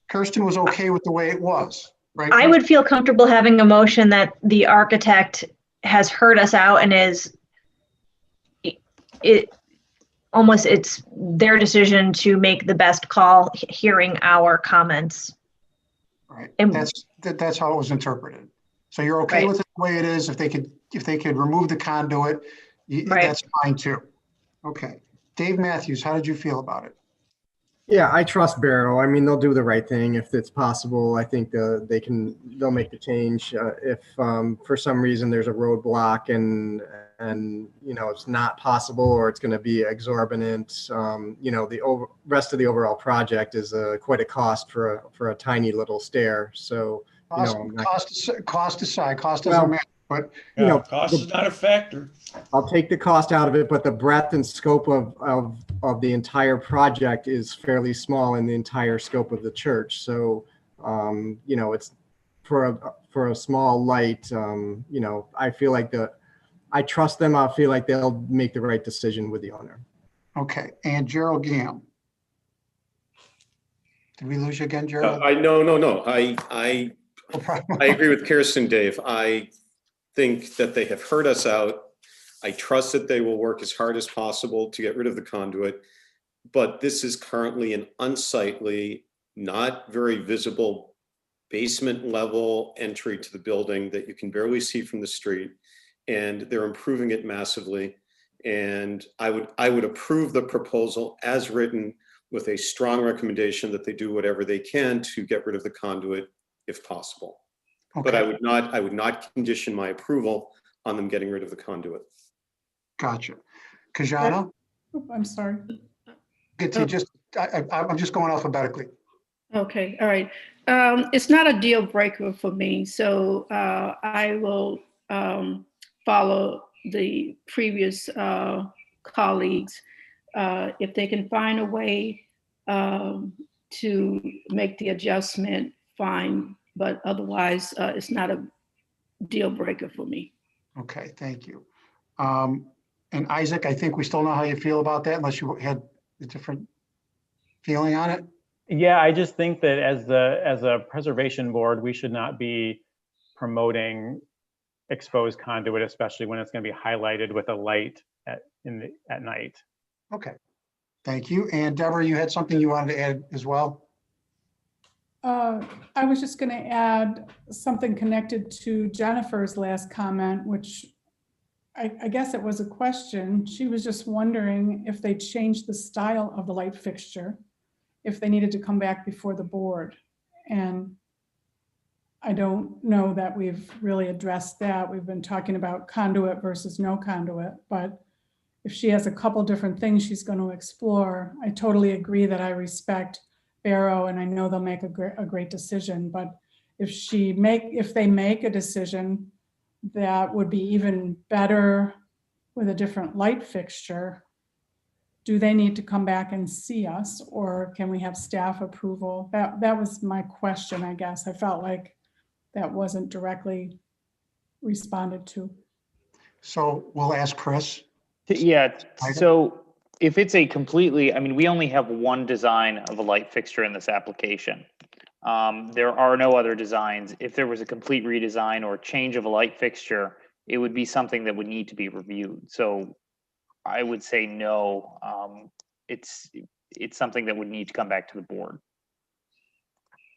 Kirsten was okay with the way it was, right? I would feel comfortable having a motion that the architect has heard us out and is it's their decision to make the best call, hearing our comments. Right. And that's how it was interpreted. So you're okay with it the way it is. If they could remove the conduit, that's fine too. Okay. Dave Matthews, how did you feel about it? Yeah, I trust Barrow. I mean, they'll do the right thing if it's possible. I think they'll make the change. If for some reason there's a roadblock and it's not possible, or it's going to be exorbitant, the rest of the overall project is quite a cost for a tiny little stair. So cost aside, cost doesn't matter. But cost is not a factor. I'll take the cost out of it, but the breadth and scope of the entire project is fairly small in the entire scope of the church. So, it's for a small light. I feel like I trust them. I feel like they'll make the right decision with the owner. Okay, and Gerald Gam. Did we lose you again, Gerald? No. I agree with Kirsten, Dave. I think that they have heard us out. I trust that they will work as hard as possible to get rid of the conduit, but this is currently an unsightly, not very visible basement level entry to the building that you can barely see from the street, and they're improving it massively. And I would approve the proposal as written, with a strong recommendation that they do whatever they can to get rid of the conduit if possible. Okay. But I would not condition my approval on them getting rid of the conduit. Gotcha. Kajana? I'm sorry. I'm just going alphabetically. Okay, all right. It's not a deal breaker for me, so I will follow the previous colleagues. If they can find a way to make the adjustment, fine. But otherwise, it's not a deal breaker for me. Okay, thank you. And Isaac, I think we still know how you feel about that, unless you had a different feeling on it. Yeah, I just think that as a preservation board, we should not be promoting exposed conduit, especially when it's going to be highlighted with a light at night. Okay, thank you. And Deborah, you had something you wanted to add as well? I was just going to add something connected to Jennifer's last comment, which I guess it was a question. She was just wondering if they changed the style of the light fixture, if they needed to come back before the board. And I don't know that we've really addressed that. We've been talking about conduit versus no conduit, but if she has a couple different things she's going to explore, I totally agree that I respect Barrow and I know they'll make a great decision. But if they make a decision that would be even better with a different light fixture, do they need to come back and see us, or can we have staff approval? That was my question, I guess. I felt like that wasn't directly responded to. So we'll ask Chris. Yeah, so if it's a completely, I mean, we only have one design of a light fixture in this application. There are no other designs. If there was a complete redesign or change of a light fixture, it would be something that would need to be reviewed. So I would say no. It's something that would need to come back to the board.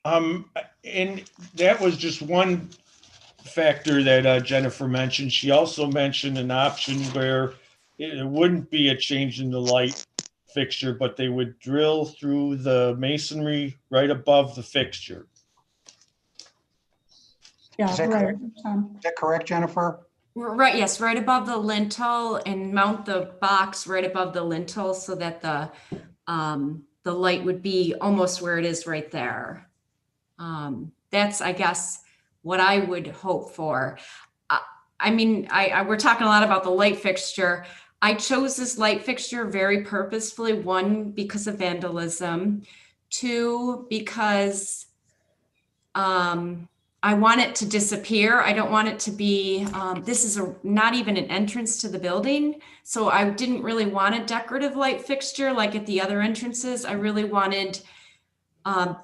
And that was just one factor that Jennifer mentioned. She also mentioned an option where it wouldn't be a change in the light fixture, but they would drill through the masonry right above the fixture. Yeah, Is that right. correct? Is that correct, Jennifer? Right, yes, right above the lintel, and mount the box right above the lintel so that the light would be almost where it is right there. That's, I guess, what I would hope for. I mean, we're talking a lot about the light fixture. I chose this light fixture very purposefully. One, because of vandalism. Two, because I want it to disappear. I don't want it to be, this is not even an entrance to the building. So I didn't really want a decorative light fixture like at the other entrances. I really wanted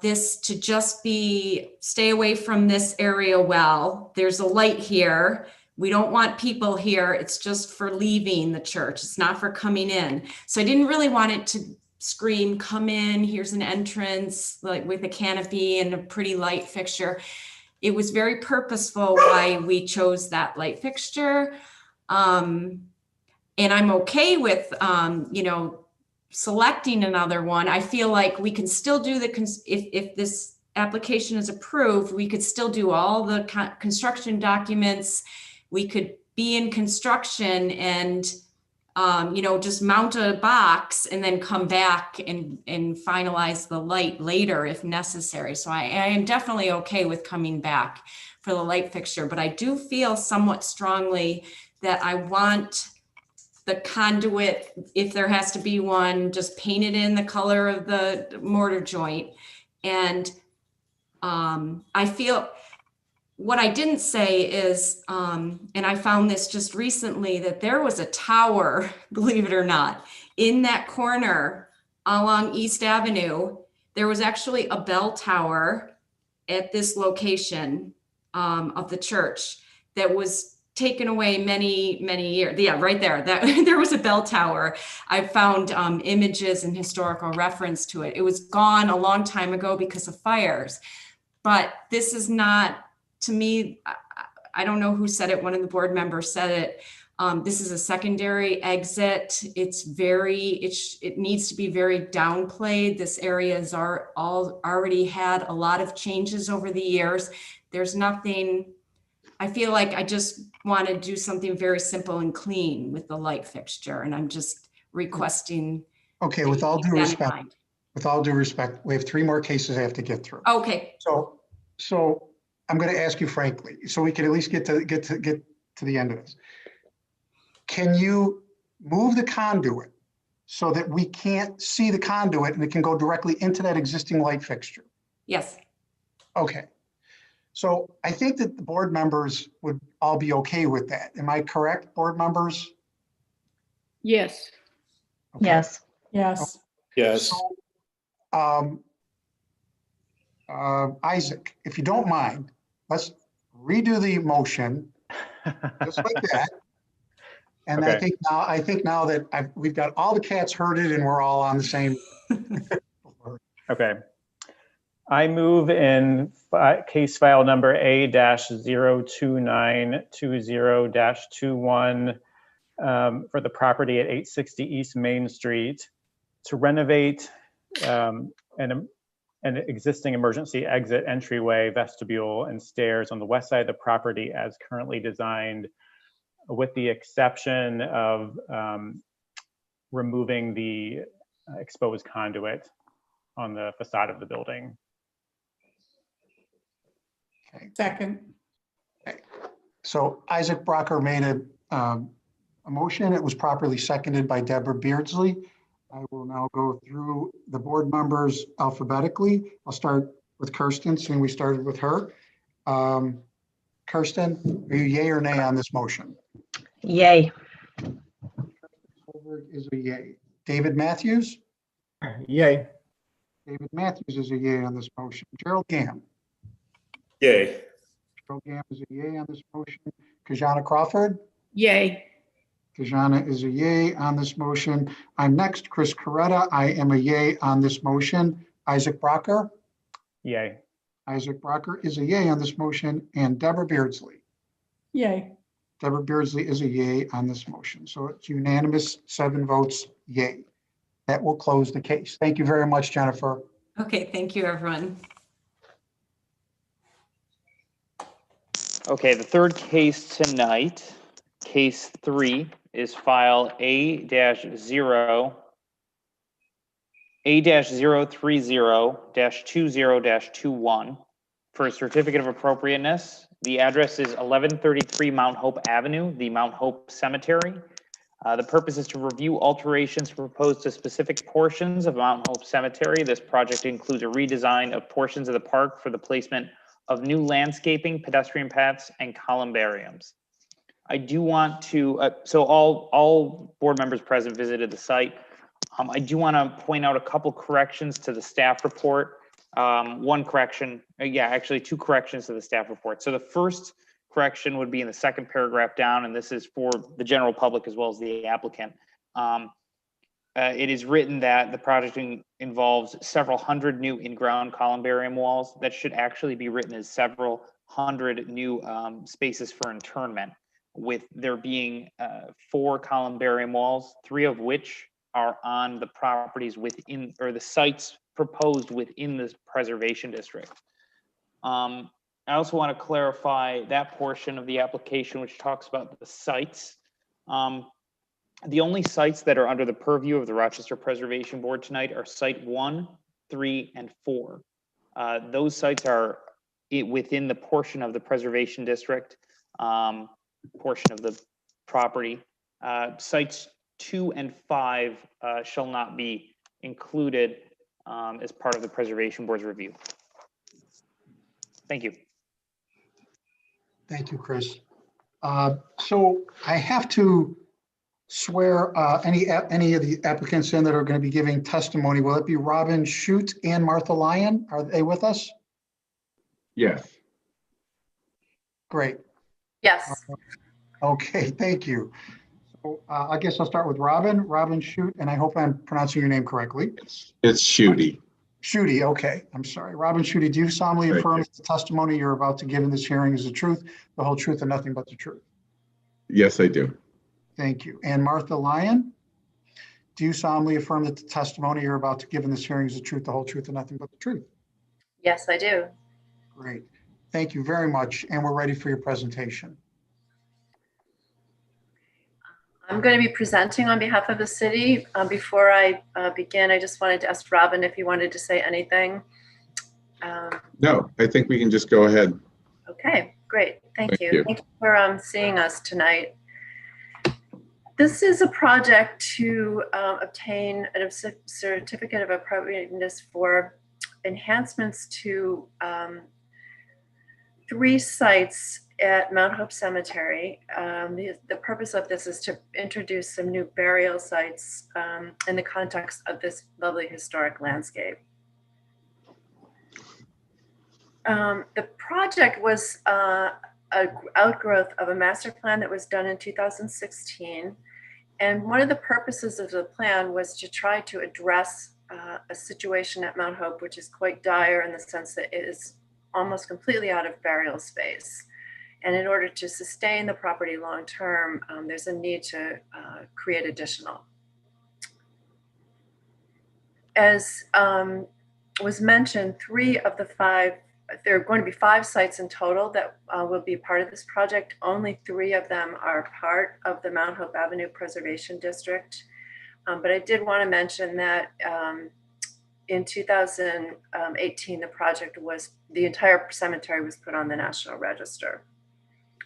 this to just stay away from this area well. There's a light here. We don't want people here. It's just for leaving the church. It's not for coming in. So I didn't really want it to scream, come in, here's an entrance, like with a canopy and a pretty light fixture. It was very purposeful why we chose that light fixture. And I'm okay with, selecting another one. I feel like we can still do if this application is approved, we could still do all the construction documents. We could be in construction and, just mount a box and then come back and finalize the light later if necessary. So I am definitely okay with coming back for the light fixture, but I do feel somewhat strongly that I want the conduit, if there has to be one, just painted in the color of the mortar joint. And I feel, what I didn't say is, and I found this just recently, that there was a tower, believe it or not, in that corner along East Avenue. There was actually a bell tower at this location of the church that was taken away many years. Yeah, right there. There was a bell tower. I found images and historical reference to it. It was gone a long time ago because of fires. But this is not, to me, I don't know who said it. One of the board members said it. This is a secondary exit. It needs to be very downplayed. This area has already had a lot of changes over the years. There's nothing, I feel like I just want to do something very simple and clean with the light fixture. And I'm just requesting. Okay, with all due respect, we have 3 more cases I have to get through. Okay. So I'm going to ask you frankly, so we can at least get to the end of this. Can you move the conduit so that we can't see the conduit and it can go directly into that existing light fixture? Yes. Okay. So I think that the board members would all be okay with that. Am I correct, board members? Yes. Okay. Yes. Yes. Yes. So, Isaac, if you don't mind, let's redo the motion, just like that. And Okay. I think now that we've got all the cats herded and we're all on the same. Okay. I move in case file number A-02920-21 for the property at 860 East Main Street to renovate an existing emergency exit entryway, vestibule, and stairs on the west side of the property as currently designed, with the exception of removing the exposed conduit on the facade of the building. Second. So Isaac Brocker made a motion. It was properly seconded by Deborah Beardsley. I will now go through the board members alphabetically. I'll start with Kirsten, seeing we started with her. Kirsten, are you yay or nay on this motion? Yay. Holberg is a yay. David Matthews? Yay. David Matthews is a yay on this motion. Gerald Gamm? Yay. Gerald Gamm is a yay on this motion. Kajana Crawford? Yay. Kajana is a yay on this motion. I'm next, Chris Coretta. I am a yay on this motion. Isaac Brocker? Yay. Isaac Brocker is a yay on this motion. And Deborah Beardsley? Yay. Deborah Beardsley is a yay on this motion. So it's unanimous, 7 votes yay. That will close the case. Thank you very much, Jennifer. Okay, thank you, everyone. Okay, the third case tonight, case 3, is file A-030-20-21 for a certificate of appropriateness. The address is 1133 Mount Hope Avenue, the Mount Hope Cemetery. The purpose is to review alterations proposed to specific portions of Mount Hope Cemetery. This project includes a redesign of portions of the park for the placement of new landscaping, pedestrian paths, and columbariums. I do want to, so all board members present visited the site. I do want to point out a couple corrections to the staff report. One correction, actually 2 corrections to the staff report. So the first correction would be in the second paragraph down, and this is for the general public as well as the applicant. It is written that the project involves several hundred new in-ground columbarium walls. That should actually be written as several hundred new spaces for internment, with there being 4 columbarium walls, 3 of which are on the properties within, or the sites proposed within this preservation district. I also want to clarify that portion of the application which talks about the sites. The only sites that are under the purview of the Rochester Preservation Board tonight are site 1, 3, and 4. Those sites are within the portion of the preservation district, portion of the property. Sites 2 and 5 shall not be included as part of the Preservation Board's review. Thank you. Thank you, Chris. So I have to swear any of the applicants in that are going to be giving testimony. Will it be Robin Shute and Martha Lyon? Are they with us? Yes. Great. Yes. Okay, thank you. So I guess I'll start with Robin Shute, and I hope I'm pronouncing your name correctly. It's Shooty. Shooty, okay. I'm sorry. Robin Shooty, do you solemnly affirm that the testimony you're about to give in this hearing is the truth, the whole truth, and nothing but the truth? Yes, I do. Thank you. And Martha Lyon, do you solemnly affirm that the testimony you're about to give in this hearing is the truth, the whole truth, and nothing but the truth? Yes, I do. Great. Thank you very much. And we're ready for your presentation. I'm going to be presenting on behalf of the city. Before I begin, I just wanted to ask Robin if you wanted to say anything. No, I think we can just go ahead. Okay, great. Thank you. Thank you for seeing us tonight. This is a project to obtain a certificate of appropriateness for enhancements to 3 sites at Mount Hope Cemetery. The purpose of this is to introduce some new burial sites in the context of this lovely historic landscape. The project was an outgrowth of a master plan that was done in 2016. And one of the purposes of the plan was to try to address a situation at Mount Hope, which is quite dire in the sense that it is almost completely out of burial space. And in order to sustain the property long-term, there's a need to create additional. As was mentioned, 3 of the 5, there are going to be 5 sites in total that will be part of this project. Only 3 of them are part of the Mount Hope Avenue Preservation District. But I did want to mention that in 2018, the entire cemetery was put on the National Register.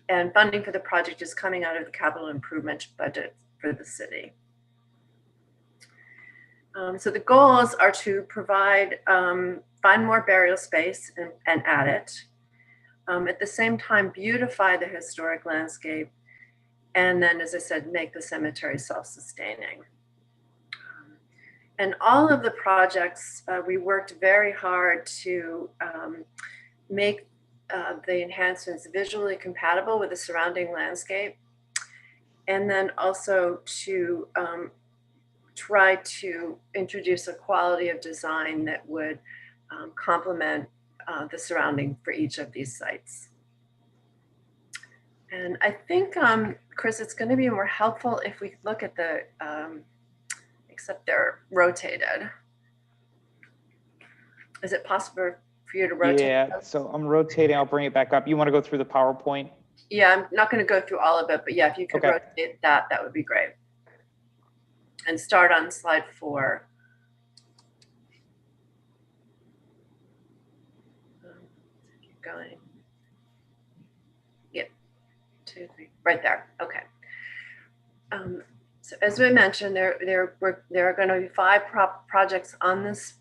And funding for the project is coming out of the capital improvement budget for the city. So the goals are to provide, find more burial space and add it. At the same time, beautify the historic landscape. And then, as I said, make the cemetery self-sustaining. And all of the projects, we worked very hard to make the enhancements visually compatible with the surrounding landscape. And then also to try to introduce a quality of design that would complement the surrounding for each of these sites. And I think, Chris, it's going to be more helpful if we look at the, except they're rotated. Is it possible for you to rotate? Yeah, so I'm rotating. I'll bring it back up. You want to go through the PowerPoint? Yeah, I'm not going to go through all of it, but yeah, if you could rotate that, that would be great. And start on slide 4. Keep going. Yep, 2, 3, right there. Okay. So as we mentioned, there are going to be 5 projects on this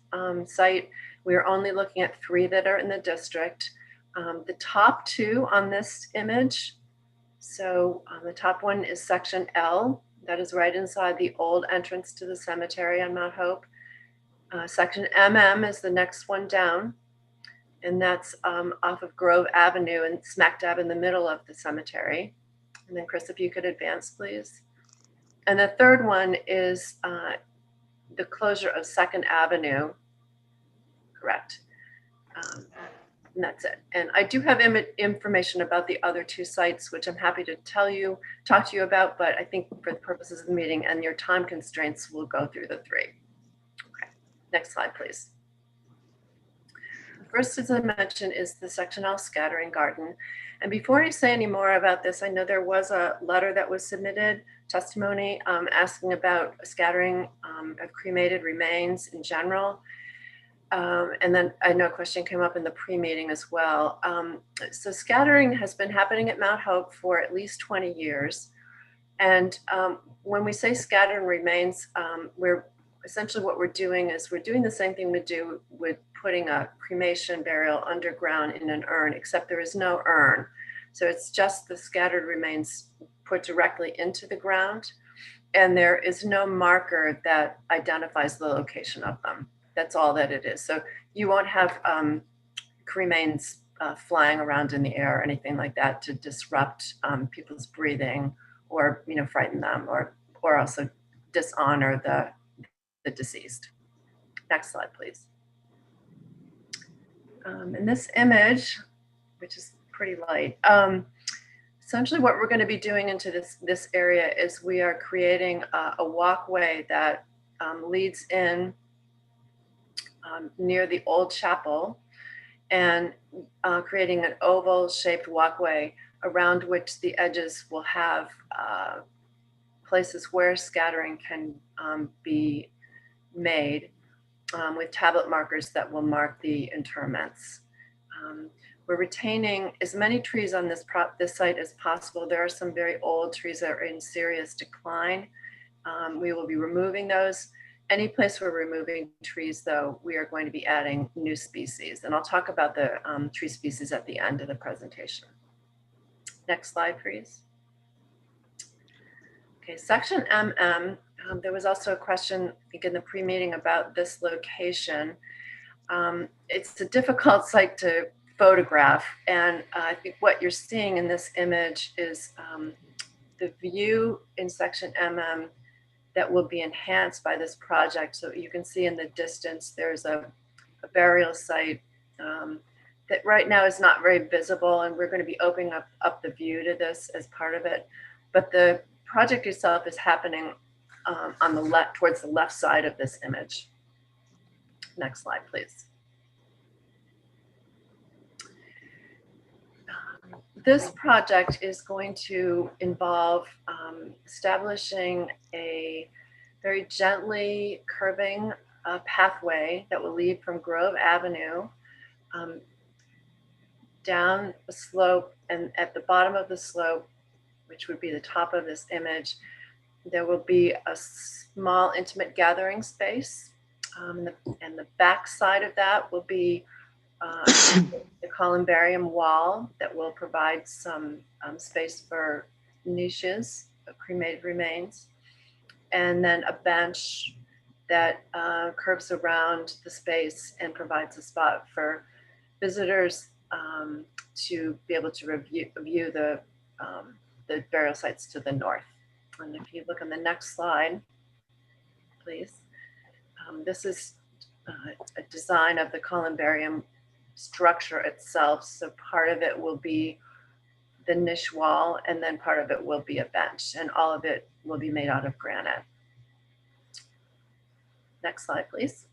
site. We are only looking at 3 that are in the district. The top 2 on this image. So the top one is section L. That is right inside the old entrance to the cemetery on Mount Hope. Section MM is the next one down. And that's off of Grove Avenue and smack dab in the middle of the cemetery. And then Chris, if you could advance, please. And the third one is the closure of 2nd Avenue. Correct. And that's it. And I do have information about the other 2 sites, which I'm happy to talk to you about, but I think for the purposes of the meeting and your time constraints, we'll go through the 3. Okay, next slide, please. First, as I mentioned, is the Sectional Scattering Garden. And before I say any more about this, I know there was a letter that was submitted, testimony, asking about scattering of cremated remains in general. And then I know a question came up in the pre-meeting as well. So scattering has been happening at Mount Hope for at least 20 years. And when we say scattering remains, essentially what we're doing is we're doing the same thing we do with putting a cremation burial underground in an urn, except there is no urn. So it's just the scattered remains put directly into the ground. And there is no marker that identifies the location of them. That's all that it is. So you won't have cremains flying around in the air or anything like that to disrupt people's breathing or frighten them or also dishonor the deceased. Next slide, please. In this image, which is pretty light, essentially what we're going to be doing into this area is we are creating a walkway that leads in near the old chapel and creating an oval shaped walkway around which the edges will have places where scattering can be made with tablet markers that will mark the interments. We're retaining as many trees on this site as possible. There are some very old trees that are in serious decline. We will be removing those. Any place we're removing trees, though, we are going to be adding new species. And I'll talk about the tree species at the end of the presentation. Next slide, please. Okay, section MM. There was also a question, I think, in the pre-meeting about this location. It's a difficult site to photograph. And I think what you're seeing in this image is the view in section MM that will be enhanced by this project. So you can see in the distance, there's a burial site that right now is not very visible, and we're going to be opening up the view to this as part of it. But the project itself is happening on the left, towards the left side of this image. Next slide, please. This project is going to involve establishing a very gently curving pathway that will lead from Grove Avenue down a slope, and at the bottom of the slope, which would be the top of this image, there will be a small intimate gathering space. And the back side of that will be the Columbarium wall that will provide some space for niches of cremated remains. And then a bench that curves around the space and provides a spot for visitors to be able to view the burial sites to the north. And if you look on the next slide, please. This is a design of the columbarium structure itself. So part of it will be the niche wall, and then part of it will be a bench, and all of it will be made out of granite. Next slide, please.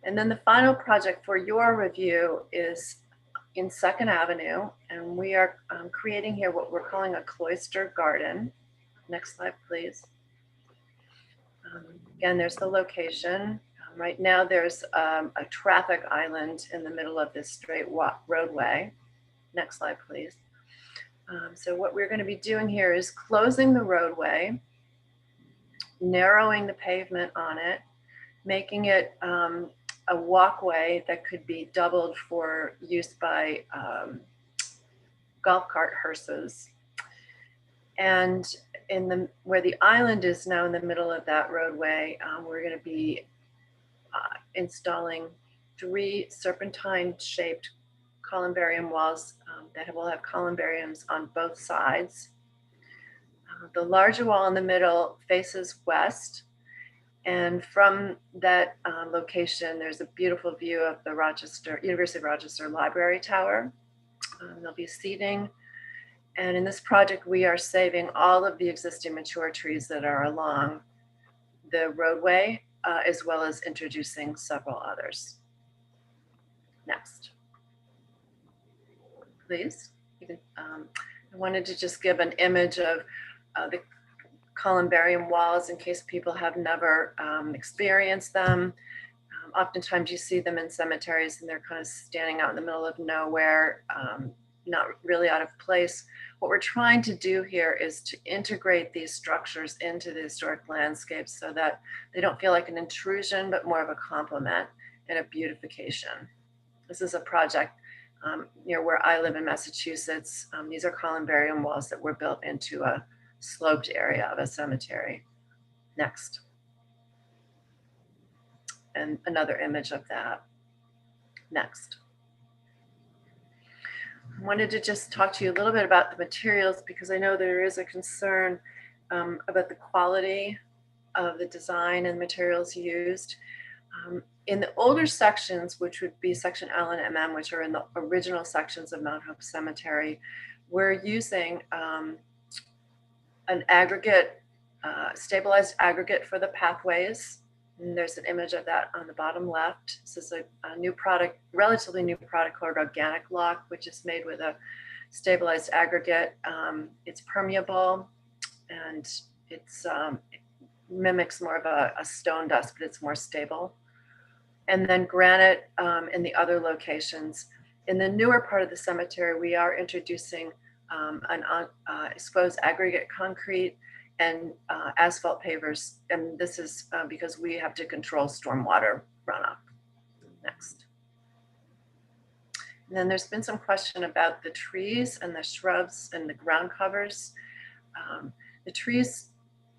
And then the final project for your review is in 2nd Avenue, and we are creating here what we're calling a Cloister Garden. Next slide, please. Again, there's the location. Right now, there's a traffic island in the middle of this straight roadway. Next slide, please. So what we're going to be doing here is closing the roadway, narrowing the pavement on it, making it a walkway that could be doubled for use by golf cart hearses. And where the island is now in the middle of that roadway, we're going to be installing 3 serpentine-shaped columbarium walls that will have columbariums on both sides. The larger wall in the middle faces west, and from that location, there's a beautiful view of the University of Rochester Library Tower. There'll be seating. And in this project, we are saving all of the existing mature trees that are along the roadway, as well as introducing several others. Next, please. I wanted to just give an image of the columbarium walls in case people have never experienced them. Oftentimes you see them in cemeteries and they're kind of standing out in the middle of nowhere, not really out of place. What we're trying to do here is to integrate these structures into the historic landscape so that they don't feel like an intrusion, but more of a complement and a beautification. This is a project near where I live in Massachusetts. These are columbarium walls that were built into a sloped area of a cemetery. Next. And another image of that. Next. I wanted to just talk to you a little bit about the materials, because I know there is a concern about the quality of the design and materials used. In the older sections, which would be section L and MM, which are in the original sections of Mount Hope Cemetery, we're using an aggregate, stabilized aggregate for the pathways. And there's an image of that on the bottom left. This is a new product, relatively new product called Organic Block, which is made with a stabilized aggregate. It's permeable, and it mimics more of a stone dust, but it's more stable. And then granite in the other locations. In the newer part of the cemetery, we are introducing an exposed aggregate concrete and asphalt pavers. And this is because we have to control stormwater runoff. Next. And then there's been some question about the trees and the shrubs and the ground covers. The trees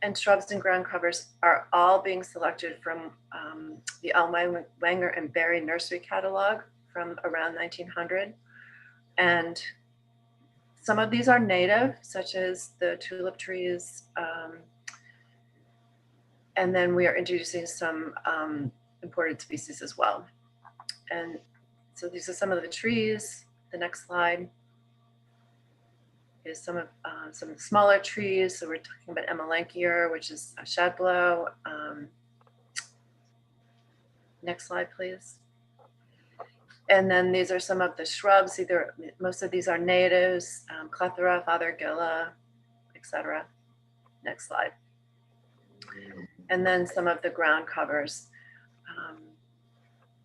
and shrubs and ground covers are all being selected from the L. Wenger and Berry Nursery Catalog from around 1900. And some of these are native, such as the tulip trees. And then we are introducing some imported species as well. And So these are some of the trees. The next slide is some of the smaller trees. So we're talking about Emmelanchier, which is a shadblow. Next slide, please. And then these are some of the shrubs. Most of these are natives, Clethra, Fothergilla, etc. Next slide. And then some of the ground covers.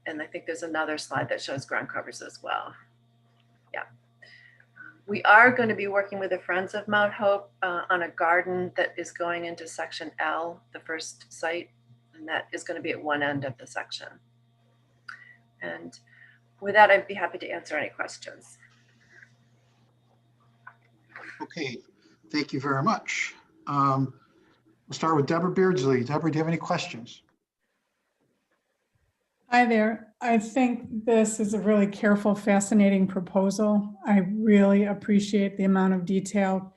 And I think there's another slide that shows ground covers as well. Yeah. We are going to be working with the Friends of Mount Hope on a garden that is going into section L, the first site, and that is going to be at one end of the section. And with that, I'd be happy to answer any questions. Okay, thank you very much. We'll start with Deborah Beardsley. Deborah, do you have any questions? Hi there. I think this is a really careful, fascinating proposal. I really appreciate the amount of detail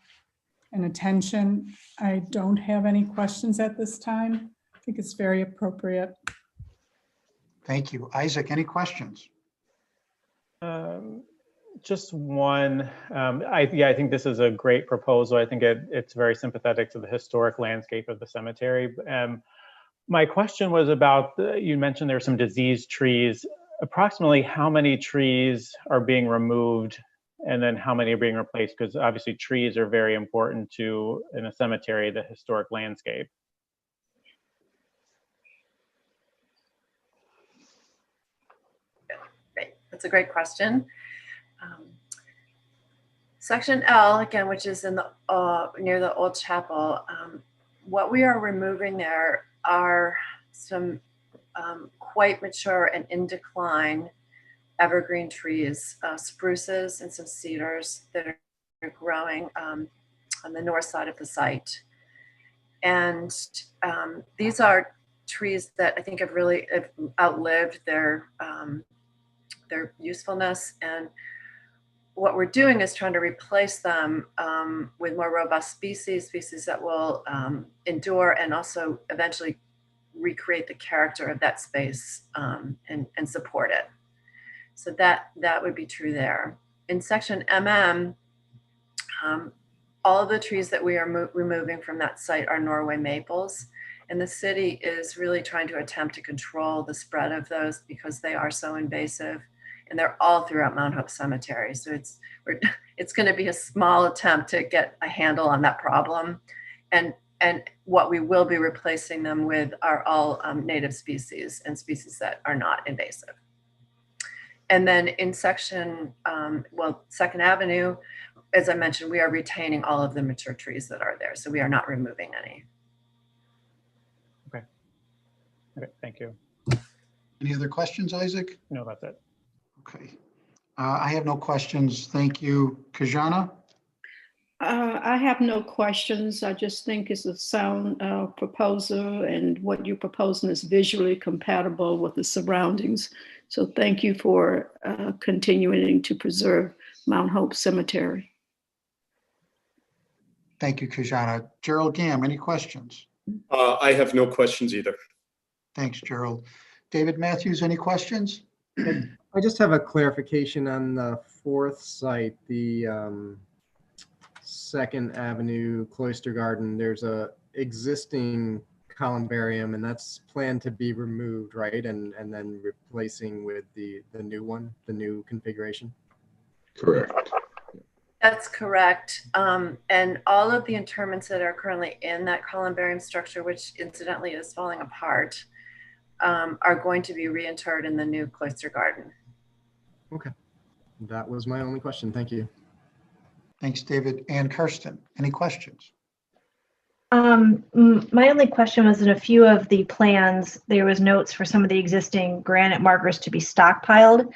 and attention. I don't have any questions at this time. I think it's very appropriate. Thank you. Isaac, any questions? Just one. I think this is a great proposal. I think it's very sympathetic to the historic landscape of the cemetery. My question was about, you mentioned there are some diseased trees. Approximately how many trees are being removed and then how many are being replaced? Because obviously trees are very important to, in a cemetery, the historic landscape. Great, that's a great question. Section L, again, which is in the near the old chapel, what we are removing there are some quite mature and in decline evergreen trees, spruces and some cedars that are growing on the north side of the site. And these are trees that I think have really outlived their usefulness. And what we're doing is trying to replace them with more robust species that will endure and also eventually recreate the character of that space and support it. So that would be true there. In section MM, all of the trees that we are removing from that site are Norway maples. And the city is really trying to attempt to control the spread of those because they are so invasive. And they're all throughout Mount Hope Cemetery. So it's going to be a small attempt to get a handle on that problem. And what we will be replacing them with are all native species and species that are not invasive. And then in section, Second Avenue, as I mentioned, we are retaining all of the mature trees that are there. So we are not removing any. Okay, thank you. Any other questions, Isaac? No, that's it. Okay. I have no questions. Thank you. Kajana? I have no questions. I just think it's a sound proposal, and what you're proposing is visually compatible with the surroundings. So thank you for continuing to preserve Mount Hope Cemetery. Thank you, Kajana. Gerald Gamm, any questions? I have no questions either. Thanks, Gerald. David Matthews, any questions? I just have a clarification on the fourth site, the Second Avenue Cloister Garden. There's a existing columbarium, and that's planned to be removed, right? And then replacing with the new one, the new configuration. Correct. That's correct. And all of the interments that are currently in that columbarium structure, which incidentally is falling apart, are going to be reinterred in the new Cloister Garden. Okay. That was my only question. Thank you. Thanks, David. And Kirsten, any questions? My only question was in a few of the plans, there was notes for some of the existing granite markers to be stockpiled.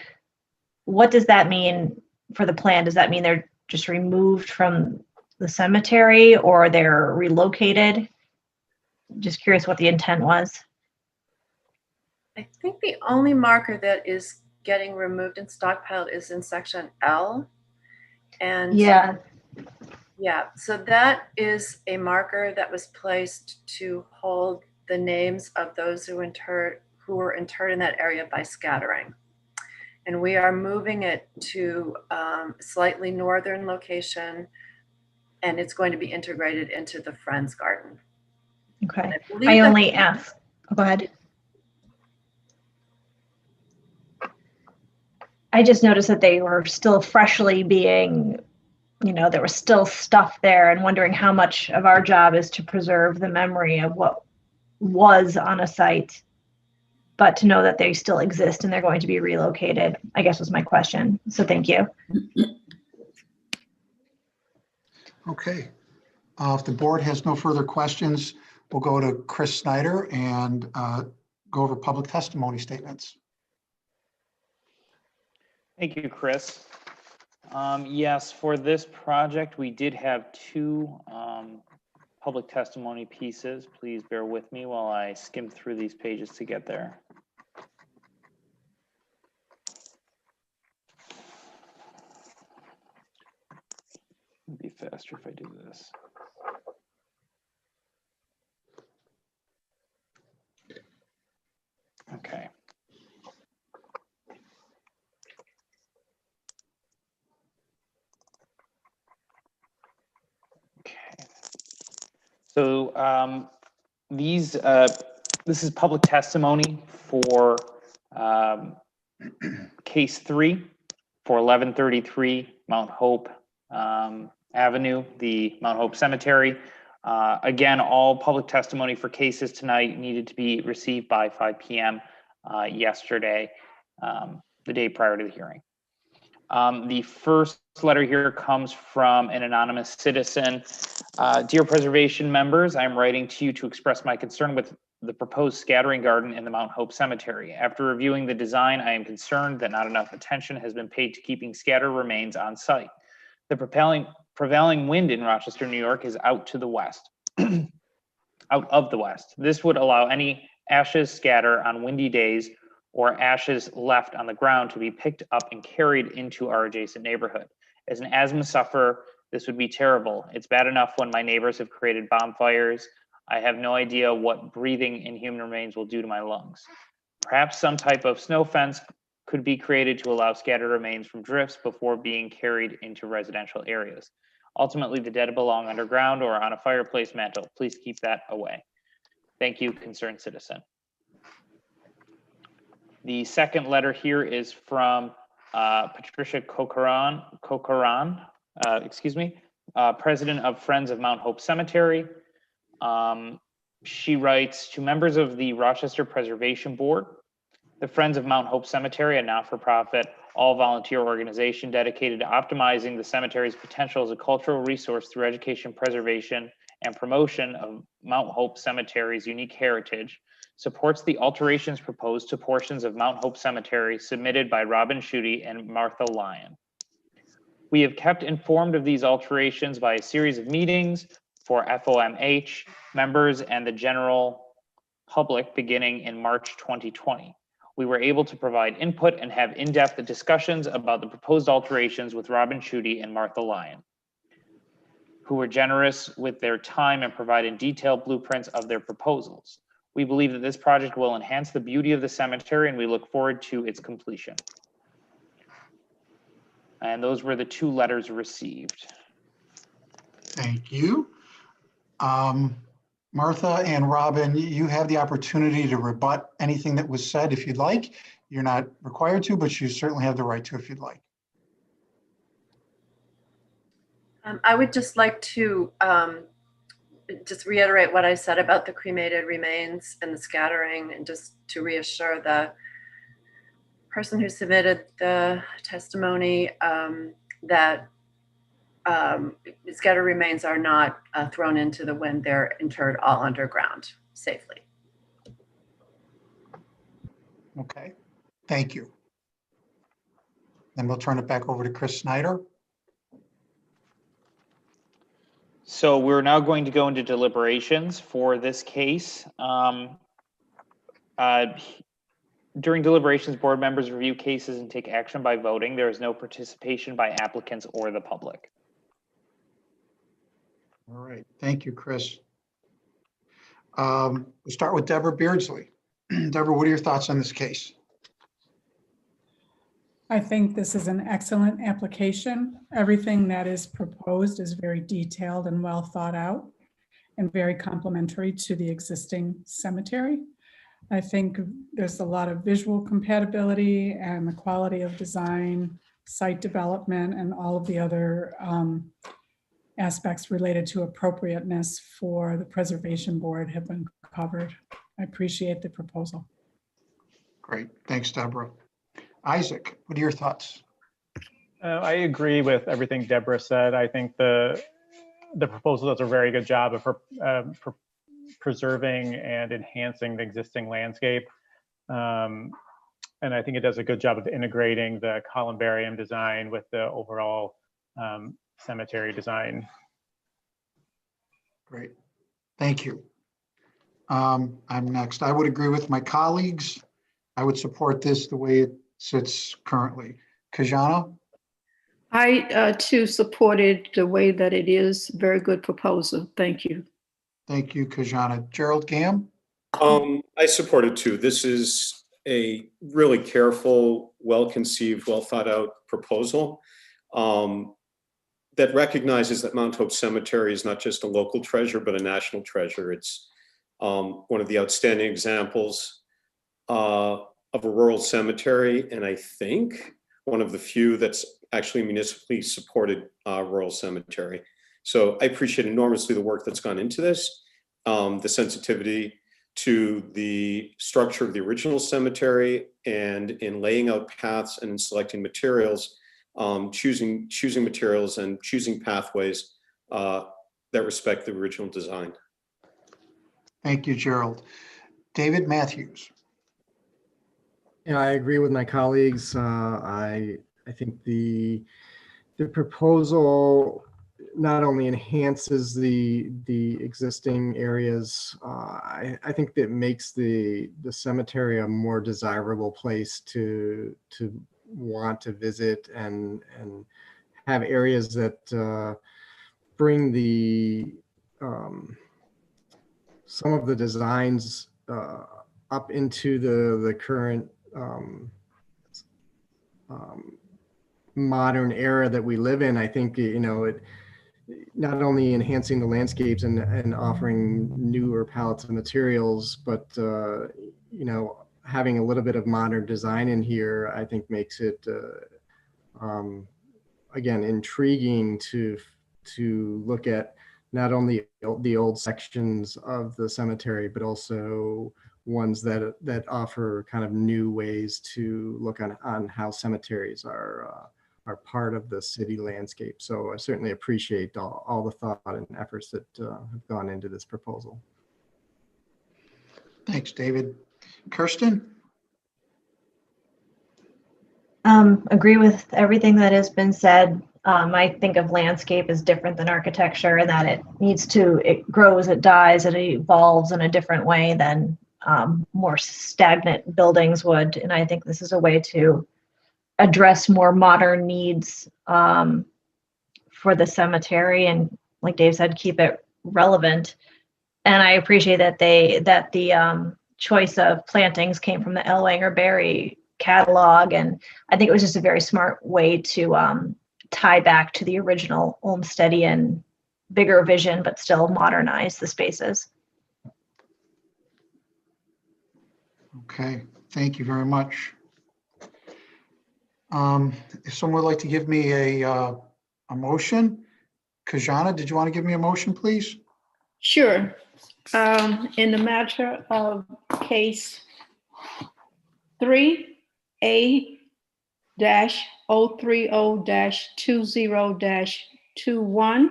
What does that mean for the plan? Does that mean they're just removed from the cemetery or they're relocated? Just curious what the intent was. I think the only marker that is getting removed and stockpiled is in section L. And yeah, so that is a marker that was placed to hold the names of those who were interred in that area by scattering. and we are moving it to slightly northern location, and it's going to be integrated into the Friends Garden. Okay. believe I that- only asked. Go ahead. I just noticed that they were still freshly being, there was still stuff there, and wondering how much of our job is to preserve the memory of what was on a site, but to know that they still exist and they're going to be relocated, I guess was my question. So thank you. Okay. If the board has no further questions, we'll go to Chris Snyder and go over public testimony statements. Thank you, Chris. Yes, for this project, we did have two public testimony pieces. Please bear with me while I skim through these pages to get there. It'd be faster if I do this. Okay. So this is public testimony for case 3 for 1133 Mount Hope Avenue, the Mount Hope Cemetery. Again, all public testimony for cases tonight needed to be received by 5 p.m. Yesterday, the day prior to the hearing. The first letter here comes from an anonymous citizen. Dear preservation members, I'm writing to you to express my concern with the proposed scattering garden in the Mount Hope Cemetery. After reviewing the design, I am concerned that not enough attention has been paid to keeping scatter remains on site. The prevailing wind in Rochester, New York is out to the west, out of the west. This would allow any ashes scatter on windy days or ashes left on the ground to be picked up and carried into our adjacent neighborhood. As an asthma sufferer, this would be terrible. It's bad enough when my neighbors have created bonfires. I have no idea what breathing in human remains will do to my lungs. Perhaps some type of snow fence could be created to allow scattered remains from drifts before being carried into residential areas. Ultimately, the dead belong underground or on a fireplace mantle. Please keep that away. Thank you, concerned citizen. The second letter here is from Patricia Kokoran, president of Friends of Mount Hope Cemetery. She writes, to members of the Rochester Preservation Board, the Friends of Mount Hope Cemetery, a not-for-profit, all-volunteer organization dedicated to optimizing the cemetery's potential as a cultural resource through education, preservation, and promotion of Mount Hope Cemetery's unique heritage, supports the alterations proposed to portions of Mount Hope Cemetery submitted by Robin Schutte and Martha Lyon. We have kept informed of these alterations by a series of meetings for FOMH members and the general public beginning in March 2020. We were able to provide input and have in-depth discussions about the proposed alterations with Robin Schutte and Martha Lyon, who were generous with their time and provided detailed blueprints of their proposals. We believe that this project will enhance the beauty of the cemetery, and we look forward to its completion. And those were the two letters received. Thank you. Martha and Robin, you have the opportunity to rebut anything that was said if you'd like. You're not required to, but you certainly have the right to if you'd like. I would just like to just reiterate what I said about the cremated remains and the scattering, and just to reassure the person who submitted the testimony that scattered remains are not thrown into the wind. They're interred all underground safely. Okay, thank you. Then we'll turn it back over to Chris Snyder. So we're now going to go into deliberations for this case. During deliberations, board members review cases and take action by voting. There is no participation by applicants or the public. All right, thank you, Chris. We'll start with Deborah Beardsley. Deborah, what are your thoughts on this case? I think this is an excellent application. Everything that is proposed is very detailed and well thought out and very complementary to the existing cemetery. I think there's a lot of visual compatibility and the quality of design, site development, and all of the other aspects related to appropriateness for the Preservation Board have been covered. I appreciate the proposal. Great. Thanks, Deborah. Isaac, what are your thoughts? I agree with everything Deborah said. I think the proposal does a very good job of preserving and enhancing the existing landscape. And I think it does a good job of integrating the columbarium design with the overall cemetery design. Great. Thank you. I'm next. I would agree with my colleagues. I would support this the way it sits currently. Kajana? I too supported the way that it is. Very good proposal. Thank you. Thank you, Kajana. Gerald Gam? I support it too. This is a really careful, well-conceived, well-thought-out proposal that recognizes that Mount Hope Cemetery is not just a local treasure, but a national treasure. It's one of the outstanding examples of a rural cemetery, and I think one of the few that's actually municipally supported rural cemetery. So I appreciate enormously the work that's gone into this, the sensitivity to the structure of the original cemetery, and in laying out paths and in selecting materials, choosing materials and choosing pathways that respect the original design. Thank you, Gerald. David Matthews. Yeah, I agree with my colleagues. I think the proposal not only enhances the existing areas, I think that makes the cemetery a more desirable place to want to visit and have areas that bring the some of the designs up into the current modern era that we live in. I think, you know, it not only enhancing the landscapes and offering newer palettes of materials, but, you know, having a little bit of modern design in here, I think makes it, again, intriguing to look at not only the old sections of the cemetery, but also ones that offer kind of new ways to look on how cemeteries are part of the city landscape. So I certainly appreciate all the thought and efforts that have gone into this proposal. Thanks, David. Kirsten? Agree with everything that has been said. I think of landscape as different than architecture, and that it grows, it dies, it evolves in a different way than more stagnant buildings would. And I think this is a way to address more modern needs for the cemetery, and like Dave said, keep it relevant. And I appreciate that the choice of plantings came from the Ellwanger Berry catalog, and I think it was just a very smart way to tie back to the original Olmstedian bigger vision, but still modernize the spaces. Okay, thank you very much. If someone would like to give me a motion, Kajana, did you want to give me a motion, please? Sure. In the matter of case 3A-030-20-21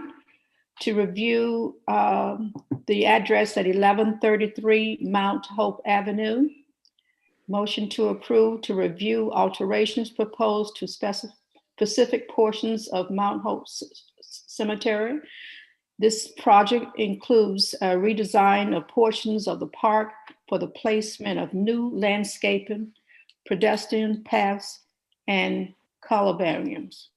to review the address at 1133 Mount Hope Avenue. Motion to approve to review alterations proposed to specific portions of Mount Hope Cemetery. This project includes a redesign of portions of the park for the placement of new landscaping, pedestrian paths, and columbariums.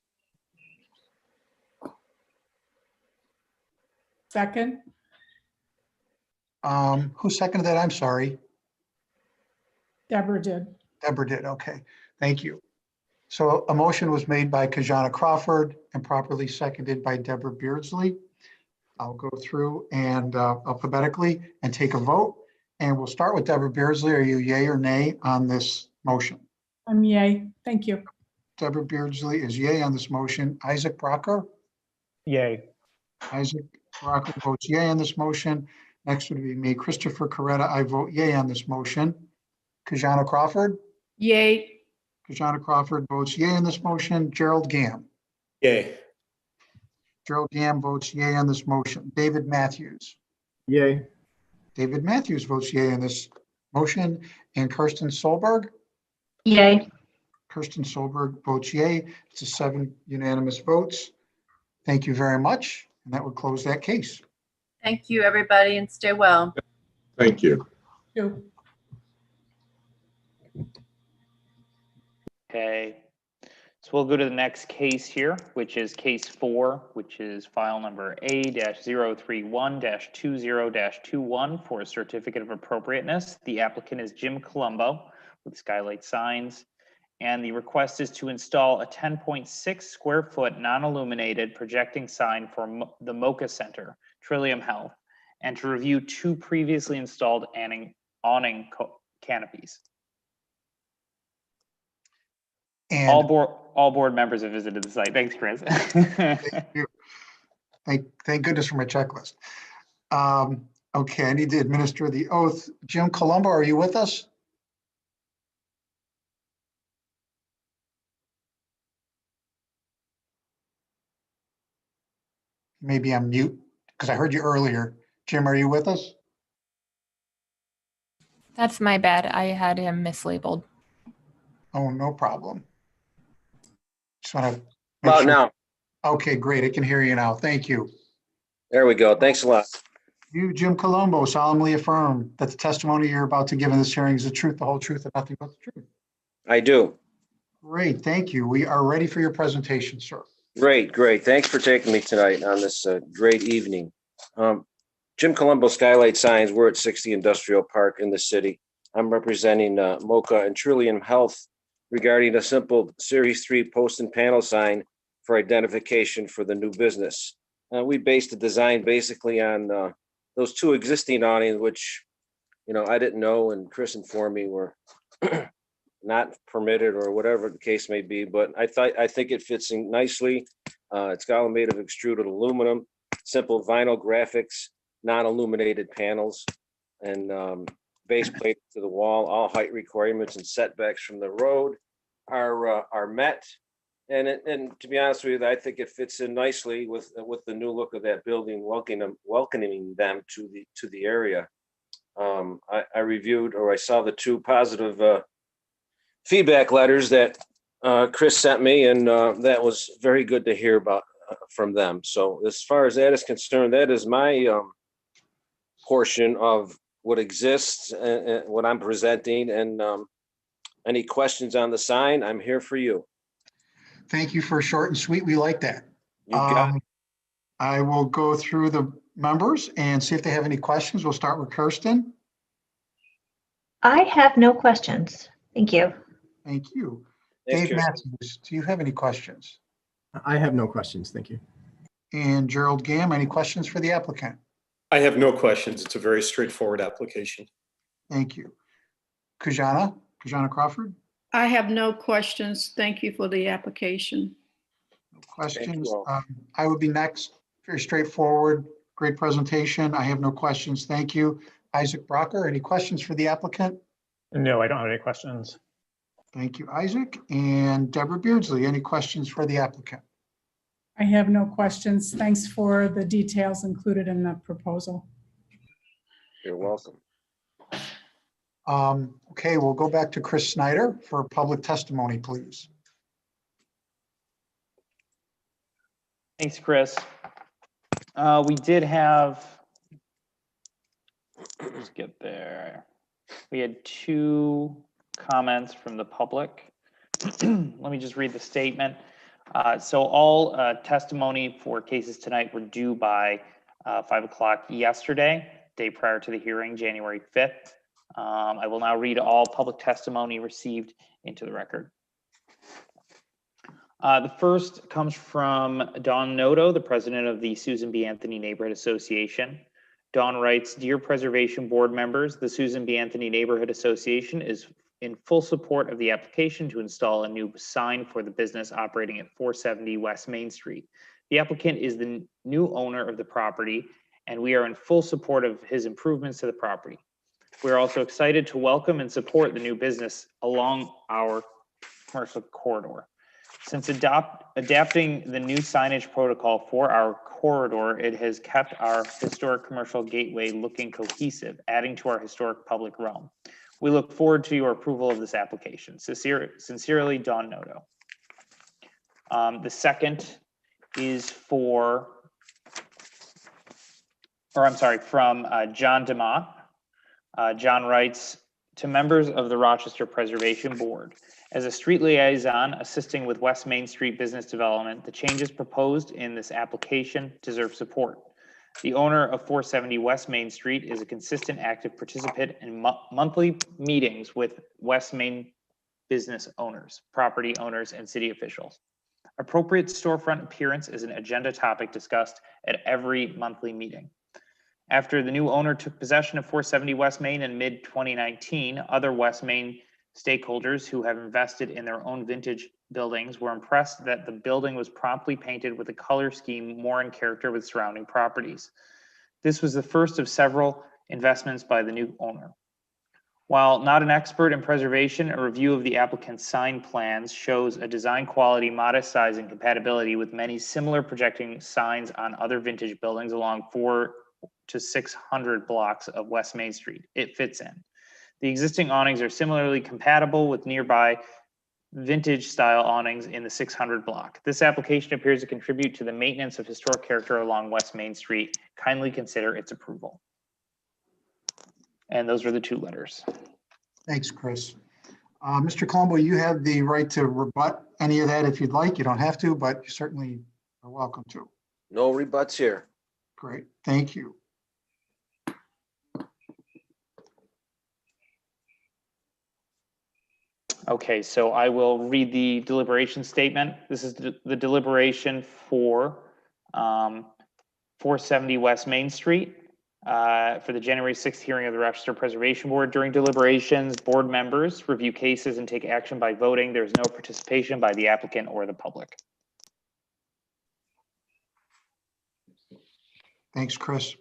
Second. Who seconded that? I'm sorry. Deborah did. Deborah did. Okay, thank you. So a motion was made by Kajana Crawford and properly seconded by Deborah Beardsley. I'll go through and alphabetically and take a vote. And we'll start with Deborah Beardsley. Are you yay or nay on this motion? I'm yay. Thank you. Deborah Beardsley is yay on this motion. Isaac Brocker? Yay. Isaac Brocker votes yay on this motion. Next would be me, Christopher Coretta. I vote yay on this motion. Kajana Crawford? Yay. Kajana Crawford votes yay on this motion. Gerald Gamm? Yay. Gerald Gamm votes yay on this motion. David Matthews? Yay. David Matthews votes yay on this motion. And Kirsten Solberg? Yay. Kirsten Solberg votes yay. It's a 7 unanimous votes. Thank you very much. And that would close that case. Thank you, everybody, and stay well. Thank you. You. Okay, so we'll go to the next case here, which is case 4, which is file number A-031-20-21 for a certificate of appropriateness. The applicant is Jim Colombo with Skylight Signs, and the request is to install a 10.6 square foot non-illuminated projecting sign for the Mocha Center, Trillium Health, and to review 2 previously installed awning canopies. And all board members have visited the site. Thanks, Chris. thank you. Thank goodness for my checklist. Okay, I need to administer the oath. Jim Colombo, are you with us? Maybe I'm mute because I heard you earlier. Jim, are you with us? That's my bad. I had him mislabeled. Oh, no problem. Just want to About now. Okay, great. I can hear you now. Thank you. There we go. Thanks a lot. You, Jim Colombo, solemnly affirm that the testimony you're about to give in this hearing is the truth, the whole truth, and nothing but the truth. I do. Great, thank you. We are ready for your presentation, sir. Great. Thanks for taking me tonight on this great evening. Jim Colombo, Skylight Signs. We're at 60 Industrial Park in the city. I'm representing Mocha and Trillium Health regarding a simple Series 3 post and panel sign for identification for the new business. We based the design basically on those 2 existing awnings, which, I didn't know, and Chris informed me were not permitted or whatever the case may be, but I think it fits in nicely. It's all made of extruded aluminum, simple vinyl graphics, non-illuminated panels, and base plate to the wall. All height requirements and setbacks from the road are met. And to be honest with you, I think it fits in nicely with the new look of that building, welcoming them to the area. I reviewed, or I saw the 2 positive feedback letters that Chris sent me, and that was very good to hear about from them. So as far as that is concerned, that is my portion of what exists and what I'm presenting. And any questions on the sign, I'm here for you. Thank you for short and sweet. We like that. You got it. I will go through the members and see if they have any questions. We'll start with Kirsten. I have no questions. Thank you. Thank you. Thanks, Dave Kirsten. Matthews, do you have any questions? I have no questions. Thank you. And Gerald Gamm, any questions for the applicant? I have no questions. It's a very straightforward application. Thank you. Kajana Crawford? I have no questions. Thank you for the application. No questions. all. I would be next. Very straightforward. Great presentation. I have no questions. Thank you. Isaac Brocker, any questions for the applicant? No, I don't have any questions. Thank you, Isaac. And Deborah Beardsley, any questions for the applicant? I have no questions. Thanks for the details included in the proposal. You're welcome. Okay, we'll go back to Chris Snyder for public testimony, please. Thanks, Chris. We did have, let's get there. We had 2 comments from the public. Let me just read the statement. So all testimony for cases tonight were due by 5 o'clock yesterday, day prior to the hearing, January 5th. I will now read all public testimony received into the record. The first comes from Dawn Noto, the president of the Susan B. Anthony Neighborhood Association. Dawn writes, "Dear Preservation Board members, the Susan B. Anthony Neighborhood Association is in full support of the application to install a new sign for the business operating at 470 West Main Street. The applicant is the new owner of the property, and we are in full support of his improvements to the property. We are also excited to welcome and support the new business along our commercial corridor. Since adapting the new signage protocol for our corridor, it has kept our historic commercial gateway looking cohesive, adding to our historic public realm. We look forward to your approval of this application. Sincerely, Dawn Noto." The second is from John DeMott. John writes, "To members of the Rochester Preservation Board, as a street liaison assisting with West Main Street business development, the changes proposed in this application deserve support. The owner of 470 West Main Street is a consistent active participant in monthly meetings with West Main business owners, property owners, and city officials. Appropriate storefront appearance is an agenda topic discussed at every monthly meeting. After the new owner took possession of 470 West Main in mid-2019, other West Main stakeholders who have invested in their own vintage buildings were impressed that the building was promptly painted with a color scheme more in character with surrounding properties. This was the first of several investments by the new owner. While not an expert in preservation, a review of the applicant's sign plans shows a design quality, modest size, and compatibility with many similar projecting signs on other vintage buildings along 400 to 600 blocks of West Main Street. It fits in. The existing awnings are similarly compatible with nearby vintage style awnings in the 600 block. This application appears to contribute to the maintenance of historic character along West Main Street. Kindly consider its approval." And those are the two letters. Thanks, Chris. Mr. Colombo, you have the right to rebut any of that if you'd like. You don't have to, but you certainly are welcome to. No rebuts here. Great, thank you. Okay, so I will read the deliberation statement. This is the deliberation for 470 West Main Street for the January 6th hearing of the Rochester Preservation Board. During deliberations, board members review cases and take action by voting. There is no participation by the applicant or the public. Thanks, Chris.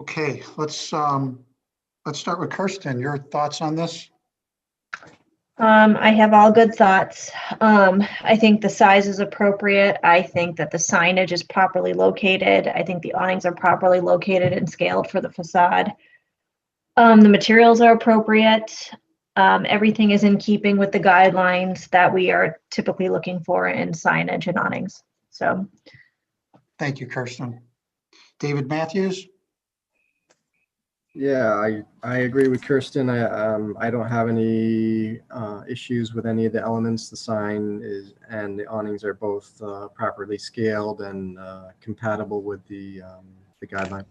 Okay, let's start with Kirsten. Your thoughts on this? I have all good thoughts. I think the size is appropriate. I think that the signage is properly located. I think the awnings are properly located and scaled for the facade. The materials are appropriate. Everything is in keeping with the guidelines that we are typically looking for in signage and awnings. So, thank you, Kirsten. David Matthews? Yeah, I agree with Kirsten. I don't have any issues with any of the elements. The sign is and the awnings are both properly scaled and compatible with the guideline.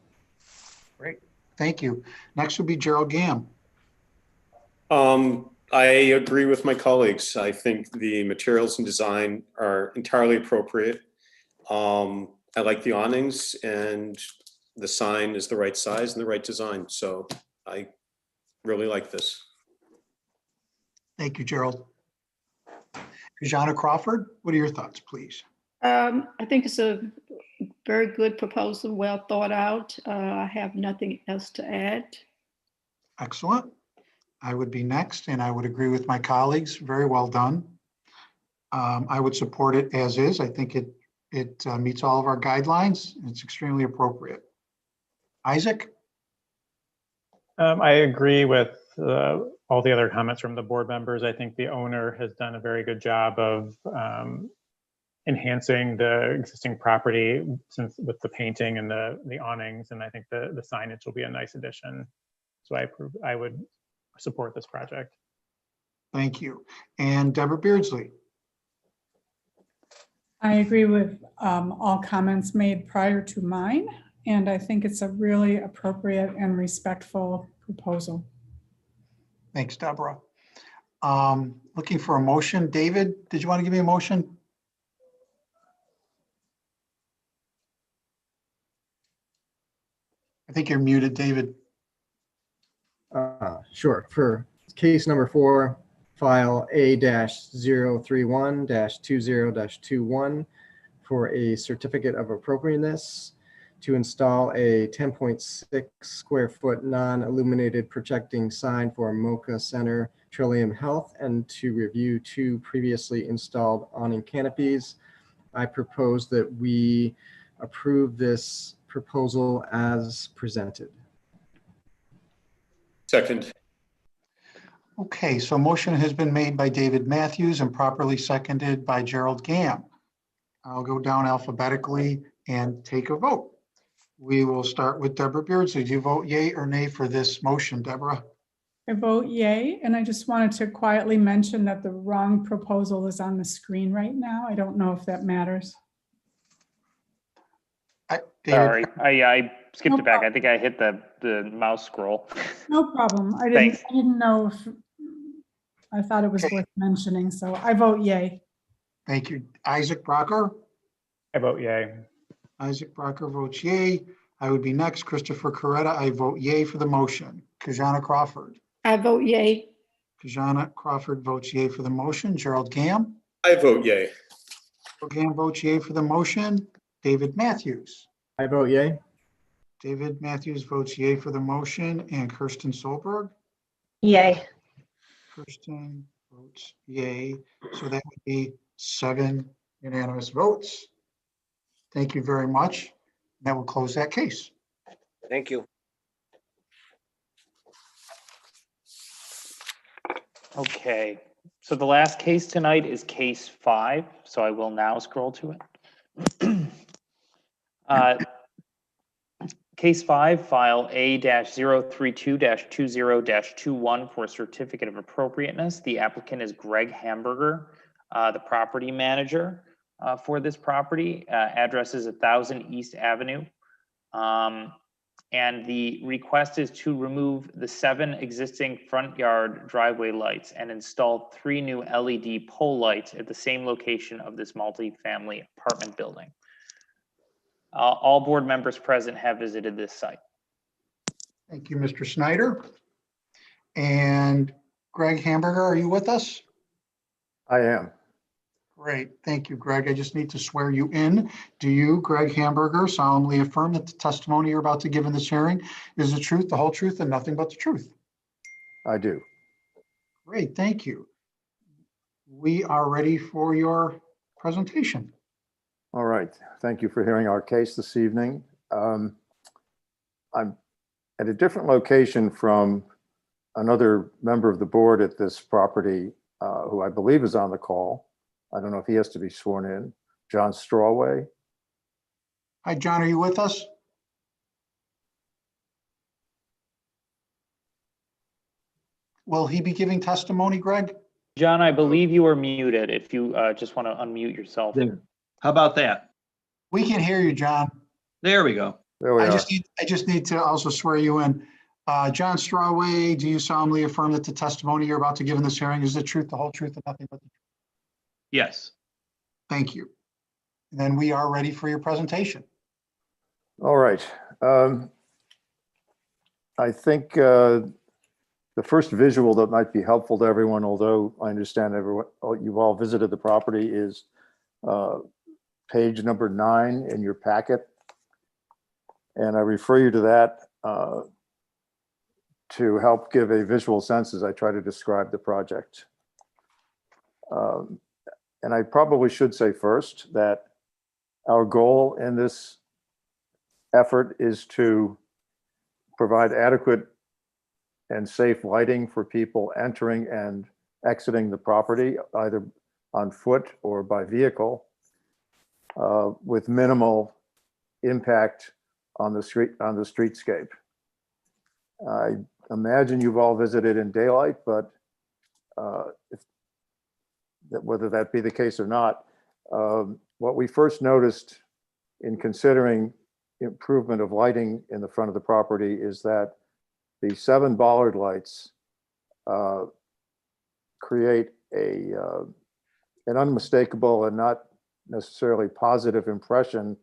Great, thank you. Next would be Gerald Gamm. I agree with my colleagues. I think the materials and design are entirely appropriate. I like the awnings, and the sign is the right size and the right design. So I really like this. Thank you, Gerald. Kijana Crawford, what are your thoughts, please? I think it's a very good proposal, well thought out. I have nothing else to add. Excellent. I would be next, and I would agree with my colleagues. Very well done. I would support it as is. I think it meets all of our guidelines. It's extremely appropriate. Isaac? I agree with all the other comments from the board members. I think the owner has done a very good job of enhancing the existing property with the painting and the awnings, and I think the signage will be a nice addition. So I would support this project. Thank you. And Deborah Beardsley? I agree with all comments made prior to mine, and I think it's a really appropriate and respectful proposal. Thanks, Deborah. Looking for a motion. David, did you want to give me a motion? I think you're muted, David. Sure. For case number 4, file A-031-20-21 for a certificate of appropriateness to install a 10.6 square foot non-illuminated projecting sign for Mocha Center Trillium Health and to review 2 previously installed awning canopies. I propose that we approve this proposal as presented. Second. Okay, so motion has been made by David Matthews and properly seconded by Gerald Gamm. I'll go down alphabetically and take a vote. We will start with Deborah Beardsley. Do you vote yay or nay for this motion, Deborah? I vote yay, and I just wanted to quietly mention that the wrong proposal is on the screen right now. I don't know if that matters. Sorry, I skipped No it back. problem. I think I hit the mouse scroll. No problem. I Thanks. didn't know if, I thought it was worth mentioning, so I vote yay. Thank you. Isaac Brocker? I vote yay. Isaac Brocker votes yay. I would be next. Christopher Coretta, I vote yay for the motion. Kajana Crawford? I vote yay. Kajana Crawford votes yay for the motion. Gerald Gamm? I vote yay. Gerald Gamm votes yay for the motion. David Matthews? I vote yay. David Matthews votes yay for the motion. And Kirsten Solberg? Yay. Kirsten votes yay. So that would be 7 unanimous votes. Thank you very much. That will close that case. Thank you. Okay, so the last case tonight is case 5, so I will now scroll to it. Case 5, file A-032-20-21 for a certificate of appropriateness. The applicant is Greg Hamburger, the property manager for this property. Address is 1000 East Avenue. And the request is to remove the 7 existing front yard driveway lights and install 3 new LED pole lights at the same location of this multi-family apartment building. All board members present have visited this site. Thank you, Mr. Snyder. And Greg Hamburger, are you with us? I am. Great. Thank you, Greg. I just need to swear you in. Do you, Greg Hamburger, solemnly affirm that the testimony you're about to give in this hearing is the truth, the whole truth, and nothing but the truth? I do. Great. Thank you. We are ready for your presentation. All right. Thank you for hearing our case this evening. I'm at a different location from another member of the board at this property who I believe is on the call. I don't know if he has to be sworn in. John Strawway. Hi, John. Are you with us? Will he be giving testimony, Greg? John, I believe you are muted. If you just want to unmute yourself. There. How about that? We can hear you, John. There we go. There we I are. just need to also swear you in. John Strawway, do you solemnly affirm that the testimony you're about to give in this hearing is the truth, the whole truth, and nothing but the truth? Yes. Thank you. And then we are ready for your presentation. All right. I think the first visual that might be helpful to everyone, although I understand you've all visited the property, is page number 9 in your packet. And I refer you to that to help give a visual sense as I try to describe the project. And I probably should say first that our goal in this effort is to provide adequate and safe lighting for people entering and exiting the property, either on foot or by vehicle, with minimal impact on the streetscape. I imagine you've all visited in daylight, but whether that be the case or not, what we first noticed in considering improvement of lighting in the front of the property is that the 7 bollard lights create an unmistakable and not necessarily positive impression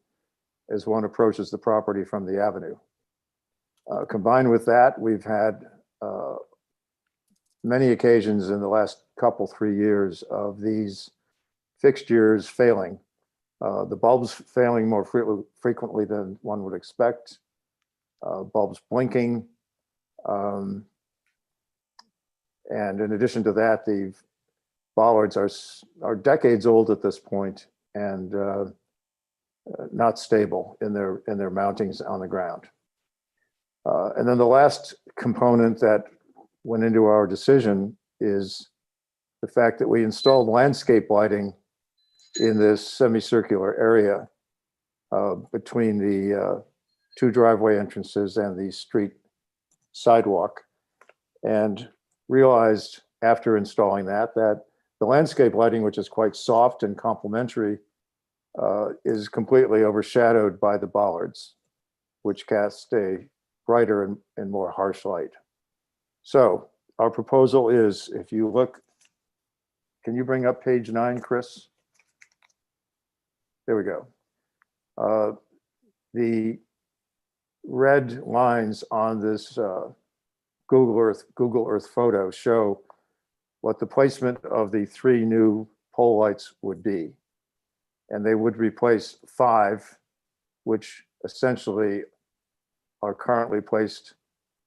as one approaches the property from the avenue. Combined with that, we've had many occasions in the last three years of these fixtures failing. The bulbs failing more frequently than one would expect. Bulbs blinking. And in addition to that, the bollards are decades old at this point and not stable in their mountings on the ground. And then the last component that went into our decision is the fact that we installed landscape lighting in this semicircular area between the two driveway entrances and the street sidewalk, and realized after installing that the landscape lighting, which is quite soft and complementary, is completely overshadowed by the bollards, which cast a brighter and more harsh light. So our proposal is, if you look, can you bring up page 9, Chris? There we go. The red lines on this Google Earth photo show what the placement of the 3 new pole lights would be. And they would replace 5, which essentially are currently placed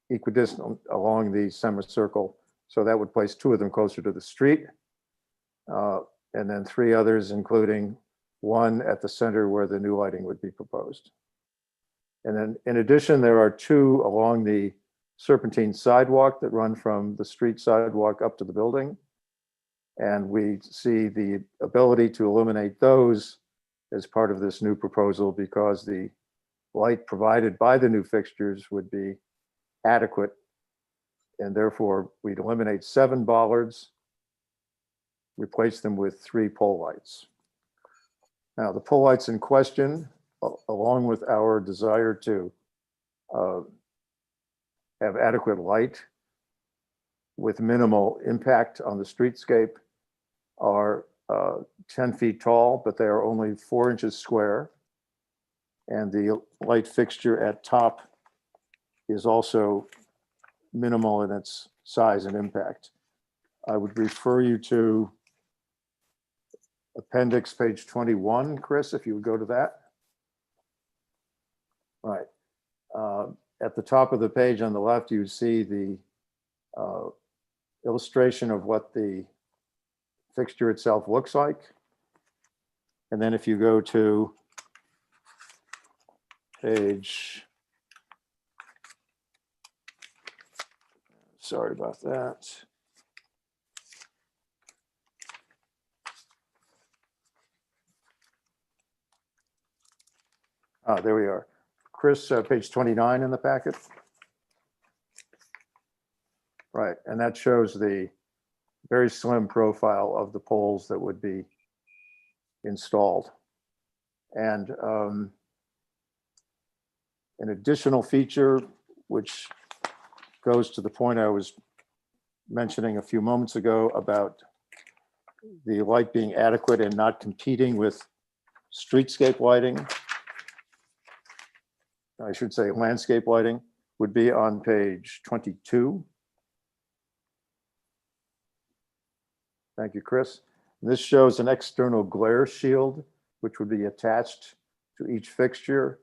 equidistant along the semicircle. So that would place 2 of them closer to the street. And then 3 others, including 1 at the center where the new lighting would be proposed. And then in addition, there are 2 along the serpentine sidewalk that run from the street sidewalk up to the building. And we see the ability to eliminate those as part of this new proposal because the light provided by the new fixtures would be adequate. And therefore we'd eliminate 7 bollards, replace them with 3 pole lights. Now the pole lights in question, along with our desire to have adequate light with minimal impact on the streetscape, are 10 feet tall, but they are only 4 inches square. And the light fixture at top is also minimal in its size and impact. I would refer you to appendix page 21, Chris, if you would go to that. Right. At the top of the page on the left, you see the illustration of what the fixture itself looks like. And then if you go to page, sorry about that. There we are. Chris, page 29 in the packet. Right, and that shows the very slim profile of the poles that would be installed. And an additional feature, which goes to the point I was mentioning a few moments ago about the light being adequate and not competing with streetscape lighting, I should say landscape lighting, would be on page 22. Thank you, Chris. And this shows an external glare shield, which would be attached to each fixture.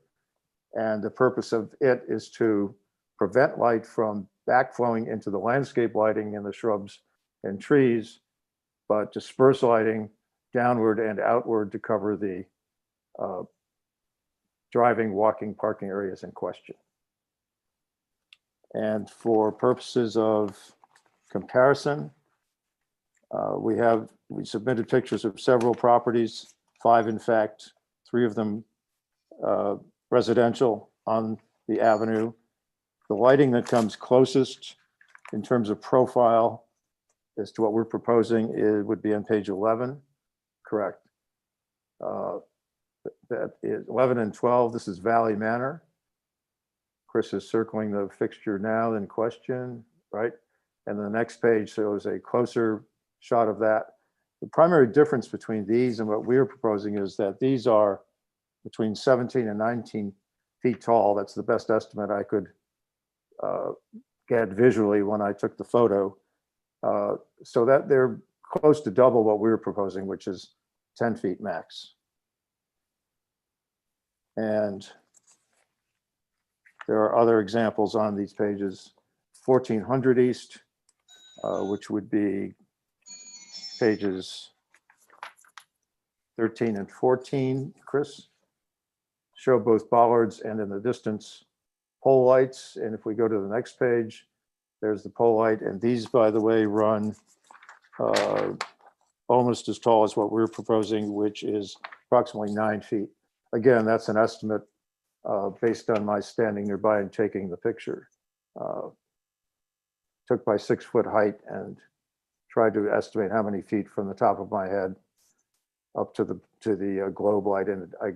And the purpose of it is to prevent light from backflowing into the landscape lighting and the shrubs and trees, but disperse lighting downward and outward to cover the driving, walking, parking areas in question. And for purposes of comparison, we submitted pictures of several properties, 5 in fact, 3 of them residential on the avenue. The lighting that comes closest in terms of profile as to what we're proposing would be on page 11, correct. That is 11 and 12, this is Valley Manor. Chris is circling the fixture now in question, right? And the next page shows a closer shot of that. The primary difference between these and what we are proposing is that these are between 17 and 19 feet tall. That's the best estimate I could get visually when I took the photo. So that they're close to double what we were proposing, which is 10 feet max. And there are other examples on these pages. 1400 East, which would be pages 13 and 14, Chris, show both bollards and in the distance pole lights. And if we go to the next page, there's the pole light. And these, by the way, run almost as tall as what we're proposing, which is approximately 9 feet. Again, that's an estimate based on my standing nearby and taking the picture. Took my 6 foot height and tried to estimate how many feet from the top of my head up to the globe light, and I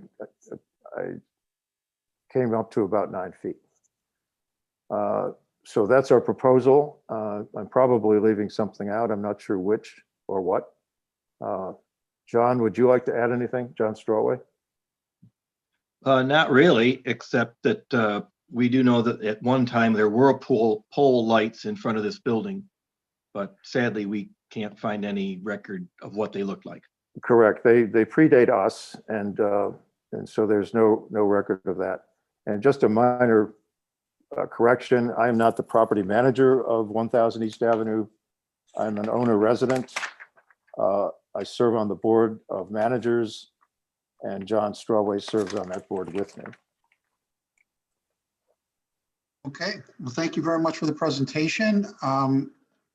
came up to about 9 feet. So that's our proposal. I'm probably leaving something out. I'm not sure which or what. John, would you like to add anything? John Strawway? Not really, except that we do know that at one time there were pole lights in front of this building, but sadly we can't find any record of what they looked like. Correct. They predate us, and so there's no record of that. And just a minor correction: I am not the property manager of 1000 East Avenue. I'm an owner resident. I serve on the board of managers, and John Strawway serves on that board with me. Okay, well, thank you very much for the presentation.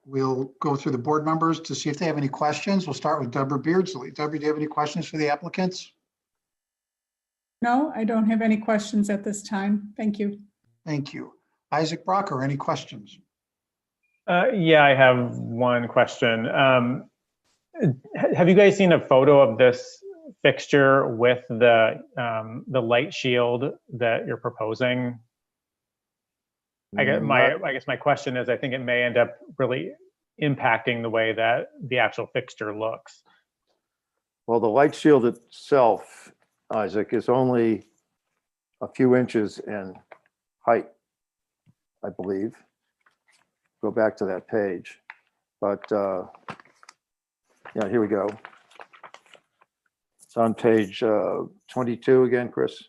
We'll go through the board members to see if they have any questions. We'll start with Deborah Beardsley. Deborah, do you have any questions for the applicants? No, I don't have any questions at this time. Thank you. Thank you. Isaac Brocker, any questions? Yeah, I have one question. Have you guys seen a photo of this fixture with the light shield that you're proposing? I guess my question is, I think it may end up really impacting the way that the actual fixture looks. Well, the light shield itself, Isaac, is only a few inches in height, I believe. Go back to that page. But yeah, here we go. It's on page 22 again, Chris.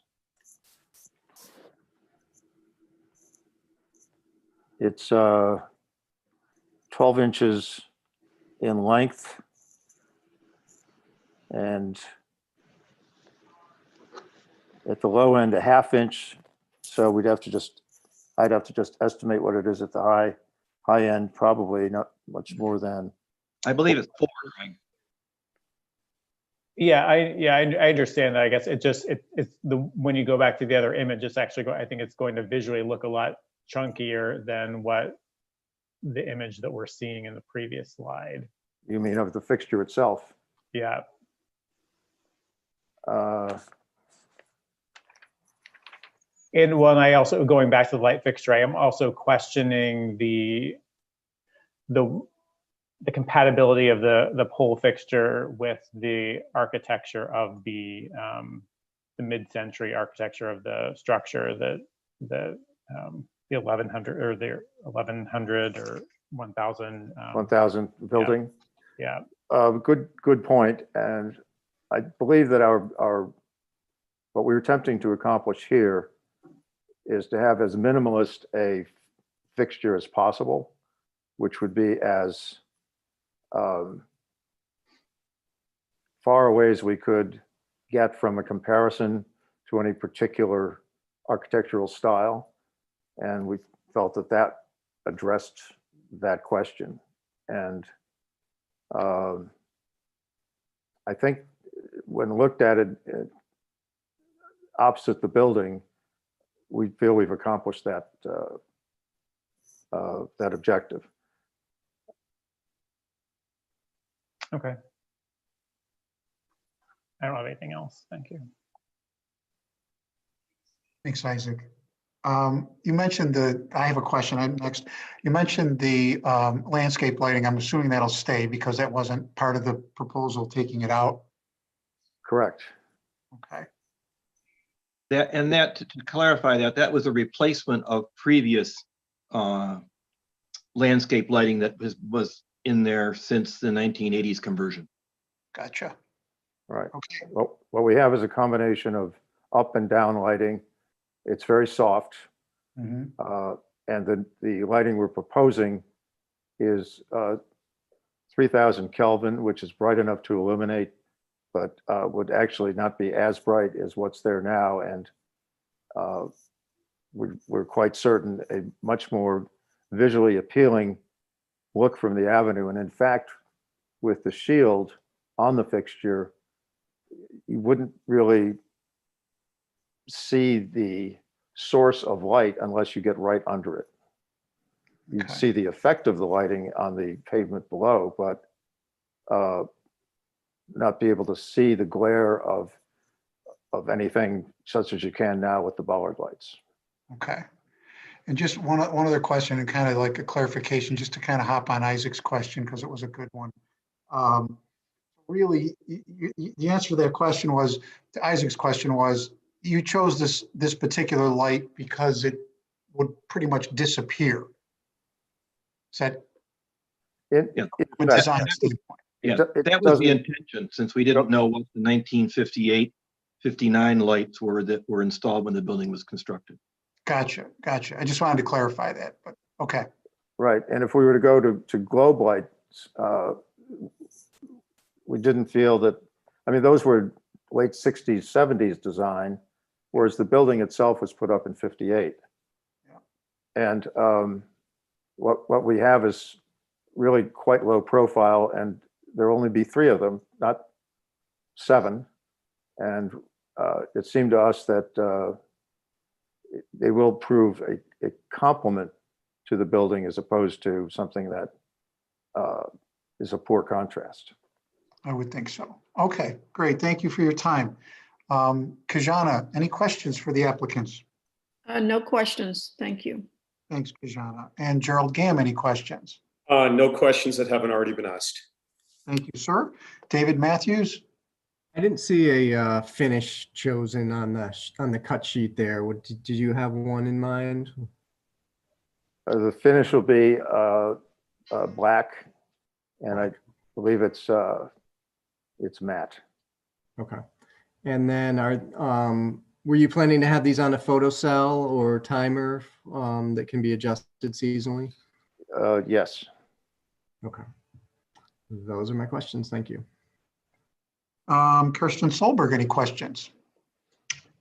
It's 12 inches in length and at the low end, a ½ inch. So I'd have to just estimate what it is at the high end, probably not much more than. I believe it's 4, right? Yeah, I understand that. I guess it's when you go back to the other image, it's actually I think it's going to visually look a lot chunkier than what the image that we're seeing in the previous slide. You mean of the fixture itself? Yeah. And when I also, going back to the light fixture, I am also questioning the compatibility of the pole fixture with the architecture of the mid-century architecture of the structure, the 1100 or the 1100 or 1000. 1000 building. Yeah. Good point. And I believe that our what we're attempting to accomplish here is to have as minimalist a fixture as possible, which would be as far away as we could get from a comparison to any particular architectural style. And we felt that addressed that question. And I think when looked at it opposite the building, we feel we've accomplished that that objective. Okay. I don't have anything else. Thank you. Thanks, Isaac. You mentioned I have a question next. You mentioned the landscape lighting. I'm assuming that'll stay because that wasn't part of the proposal, taking it out. Correct. Okay. That to clarify that was a replacement of previous landscape lighting that was in there since the 1980s conversion. Gotcha. Right. Okay. Well, what we have is a combination of up and down lighting. It's very soft. Mhm. And the lighting we're proposing is 3000 Kelvin, which is bright enough to illuminate, but would actually not be as bright as what's there now. And we're quite certain a much more visually appealing look from the avenue. And in fact, with the shield on the fixture, you wouldn't really see the source of light unless you get right under it. You'd see the effect of the lighting on the pavement below, but not be able to see the glare of anything such as you can now with the bollard lights. Okay. And just one other question, and kind of like a clarification, just to kind of hop on Isaac's question, because it was a good one. Really, the answer to that question was, to Isaac's question was, you chose this particular light because it would pretty much disappear. Is that from a design standpoint? Yeah, that was the intention, since we didn't know what the 1958, 59 lights were that were installed when the building was constructed. Gotcha. I just wanted to clarify that, but okay. Right, and if we were to go to globe lights, we didn't feel that, I mean, those were late 60s, 70s design, whereas the building itself was put up in 58. Yeah. And what we have is really quite low profile, and there'll only be 3 of them, not 7. And it seemed to us that they will prove a complement to the building as opposed to something that is a poor contrast. I would think so. Okay, great. Thank you for your time. Kajana, any questions for the applicants? No questions. Thank you. Thanks, Kajana. And Gerald Gam, any questions? No questions that haven't already been asked. Thank you, sir. David Matthews? I didn't see a finish chosen on the cut sheet there. Did you have one in mind? The finish will be black, and I believe it's matte. Okay. And then were you planning to have these on a photocell or timer that can be adjusted seasonally? Yes. Okay. Those are my questions. Thank you. Kirsten Solberg, any questions?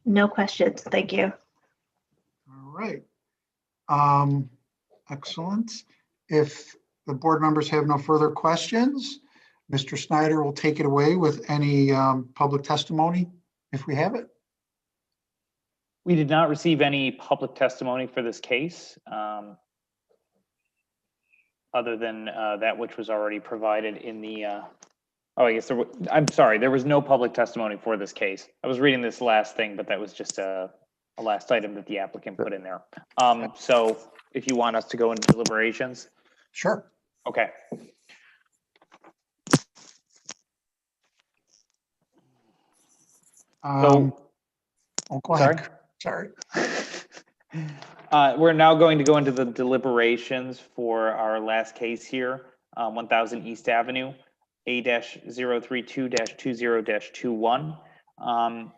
No questions. Thank you. All right. Excellent. If the board members have no further questions, Mr. Snyder will take it away with any public testimony, if we have it. We did not receive any public testimony for this case, other than that which was already provided in the, I guess I'm sorry, there was no public testimony for this case. I was reading this last thing, but that was just a last item that the applicant put in there. So if you want us to go into deliberations. Sure. Okay. Go ahead. Sorry. We're now going to go into the deliberations for our last case here, 1000 East Avenue, A-032-20-21.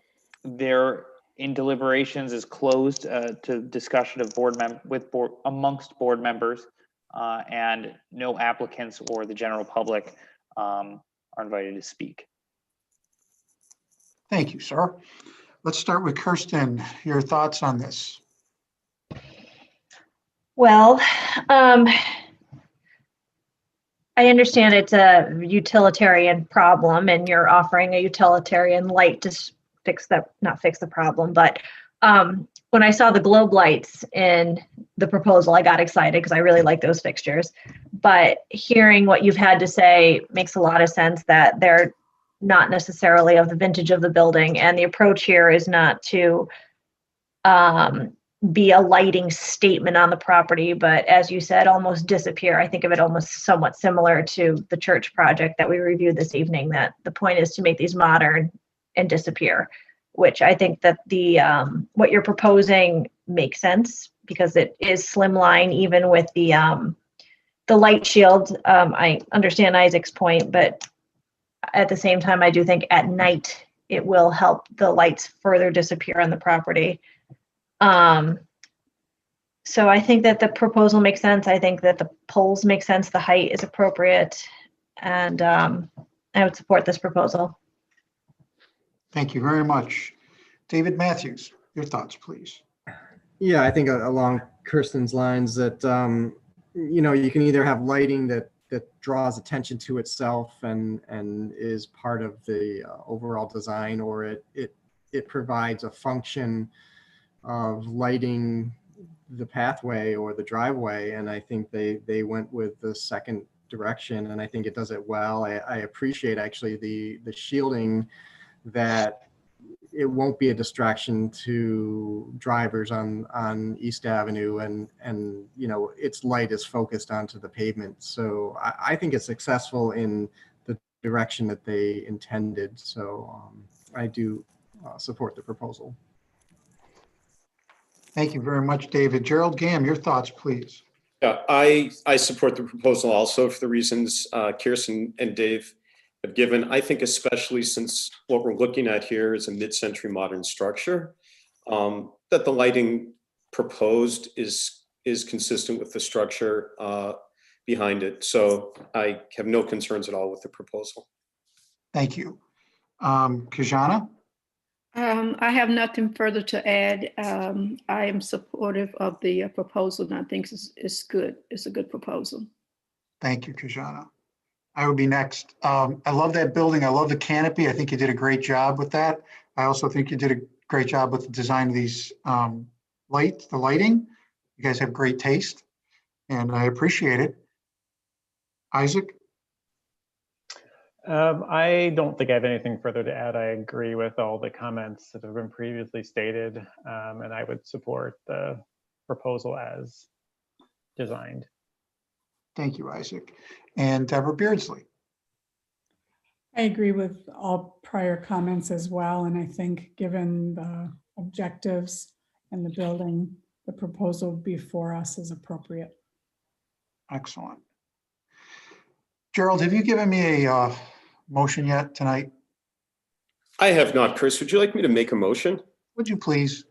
There in deliberations is closed to discussion of amongst board members, and no applicants or the general public are invited to speak. Thank you, sir. Let's start with Kirsten. Your thoughts on this? Well, I understand it's a utilitarian problem and you're offering a utilitarian light to fix that, not fix the problem, but when I saw the globe lights in the proposal, I got excited because I really like those fixtures. But hearing what you've had to say makes a lot of sense that they're not necessarily of the vintage of the building, and the approach here is not to be a lighting statement on the property, but as you said, almost disappear. I think of it almost somewhat similar to the church project that we reviewed this evening, that the point is to make these modern and disappear, which I think that the what you're proposing makes sense because it is slimline even with the light shield. I understand Isaac's point, but at the same time, I do think at night it will help the lights further disappear on the property. So I think that the proposal makes sense. I think that the poles make sense. The height is appropriate, and I would support this proposal. Thank you very much. David Matthews, your thoughts, please. Yeah, I think along Kirsten's lines that, you can either have lighting that draws attention to itself and is part of the overall design, or it provides a function of lighting the pathway or the driveway. And I think they went with the second direction, and I think it does it well. I appreciate actually the shielding, that it won't be a distraction to drivers on East Avenue, and its light is focused onto the pavement. So I think it's successful in the direction that they intended. So I do support the proposal. Thank you very much, David. Gerald Gamm, your thoughts, please. Yeah, I support the proposal also for the reasons Kirsten and Dave have given. I think especially since what we're looking at here is a mid-century modern structure, that the lighting proposed is consistent with the structure behind it. So I have no concerns at all with the proposal. Thank you. Kijana? I have nothing further to add. I am supportive of the proposal, and I think it's good. It's a good proposal. Thank you, Kijana. I would be next. I love that building. I love the canopy. I think you did a great job with that. I also think you did a great job with the design of these the lighting. You guys have great taste, and I appreciate it. Isaac? I don't think I have anything further to add. I agree with all the comments that have been previously stated, and I would support the proposal as designed. Thank you, Isaac. And Deborah Beardsley? I agree with all prior comments as well, and I think given the objectives and the building, the proposal before us is appropriate. Excellent. Gerald, have you given me a motion yet tonight? I have not. Chris, would you like me to make a motion? Would you please?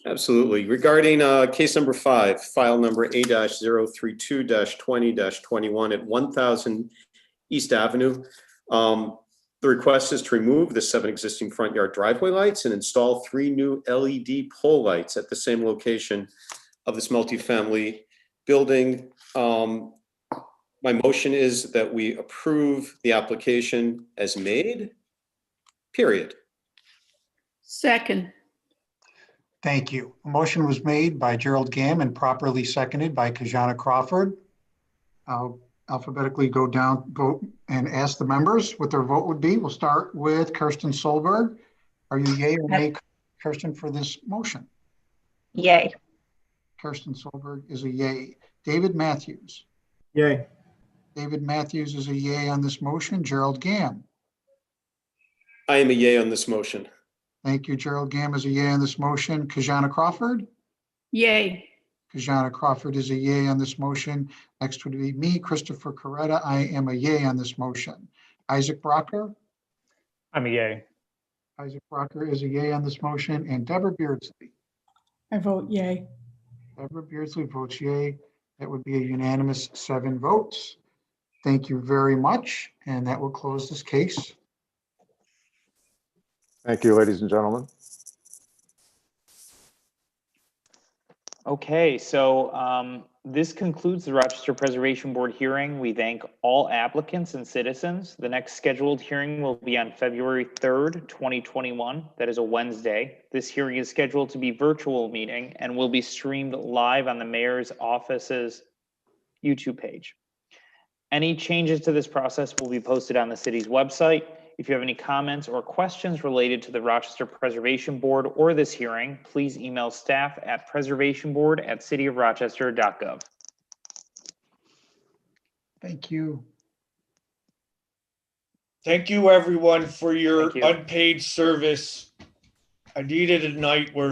Absolutely. Regarding case number 5, file number A-032-20-21 at 1000 East Avenue. The request is to remove the 7 existing front yard driveway lights and install 3 new LED pole lights at the same location of this multifamily building. My motion is that we approve the application as made, period. Second. Thank you. A motion was made by Gerald Gamm and properly seconded by Kijana Crawford. I'll alphabetically go down, vote, and ask the members what their vote would be. We'll start with Kirsten Solberg. Are you yay or nay, Kirsten, for this motion? Yay. Kirsten Solberg is a yay. David Matthews? Yay. David Matthews is a yay on this motion. Gerald Gamm? I am a yay on this motion. Thank you. Gerald Gamm is a yay on this motion. Kijana Crawford? Yay. Kijana Crawford is a yay on this motion. Next would be me, Christopher Coretta. I am a yay on this motion. Isaac Brocker? I'm a yay. Isaac Brocker is a yay on this motion. And Deborah Beardsley? I vote yay. Deborah Beardsley votes yay. That would be a unanimous 7 votes. Thank you very much. And that will close this case. Thank you, ladies and gentlemen. Okay, so this concludes the Rochester Preservation Board hearing. We thank all applicants and citizens. The next scheduled hearing will be on February 3rd, 2021. That is a Wednesday. This hearing is scheduled to be a virtual meeting and will be streamed live on the mayor's office's YouTube page. Any changes to this process will be posted on the city's website. If you have any comments or questions related to the Rochester Preservation Board or this hearing, please email staff at preservationboard@cityofrochester.gov. Thank you. Thank you, everyone, for your Thank you. unpaid service. I needed a night where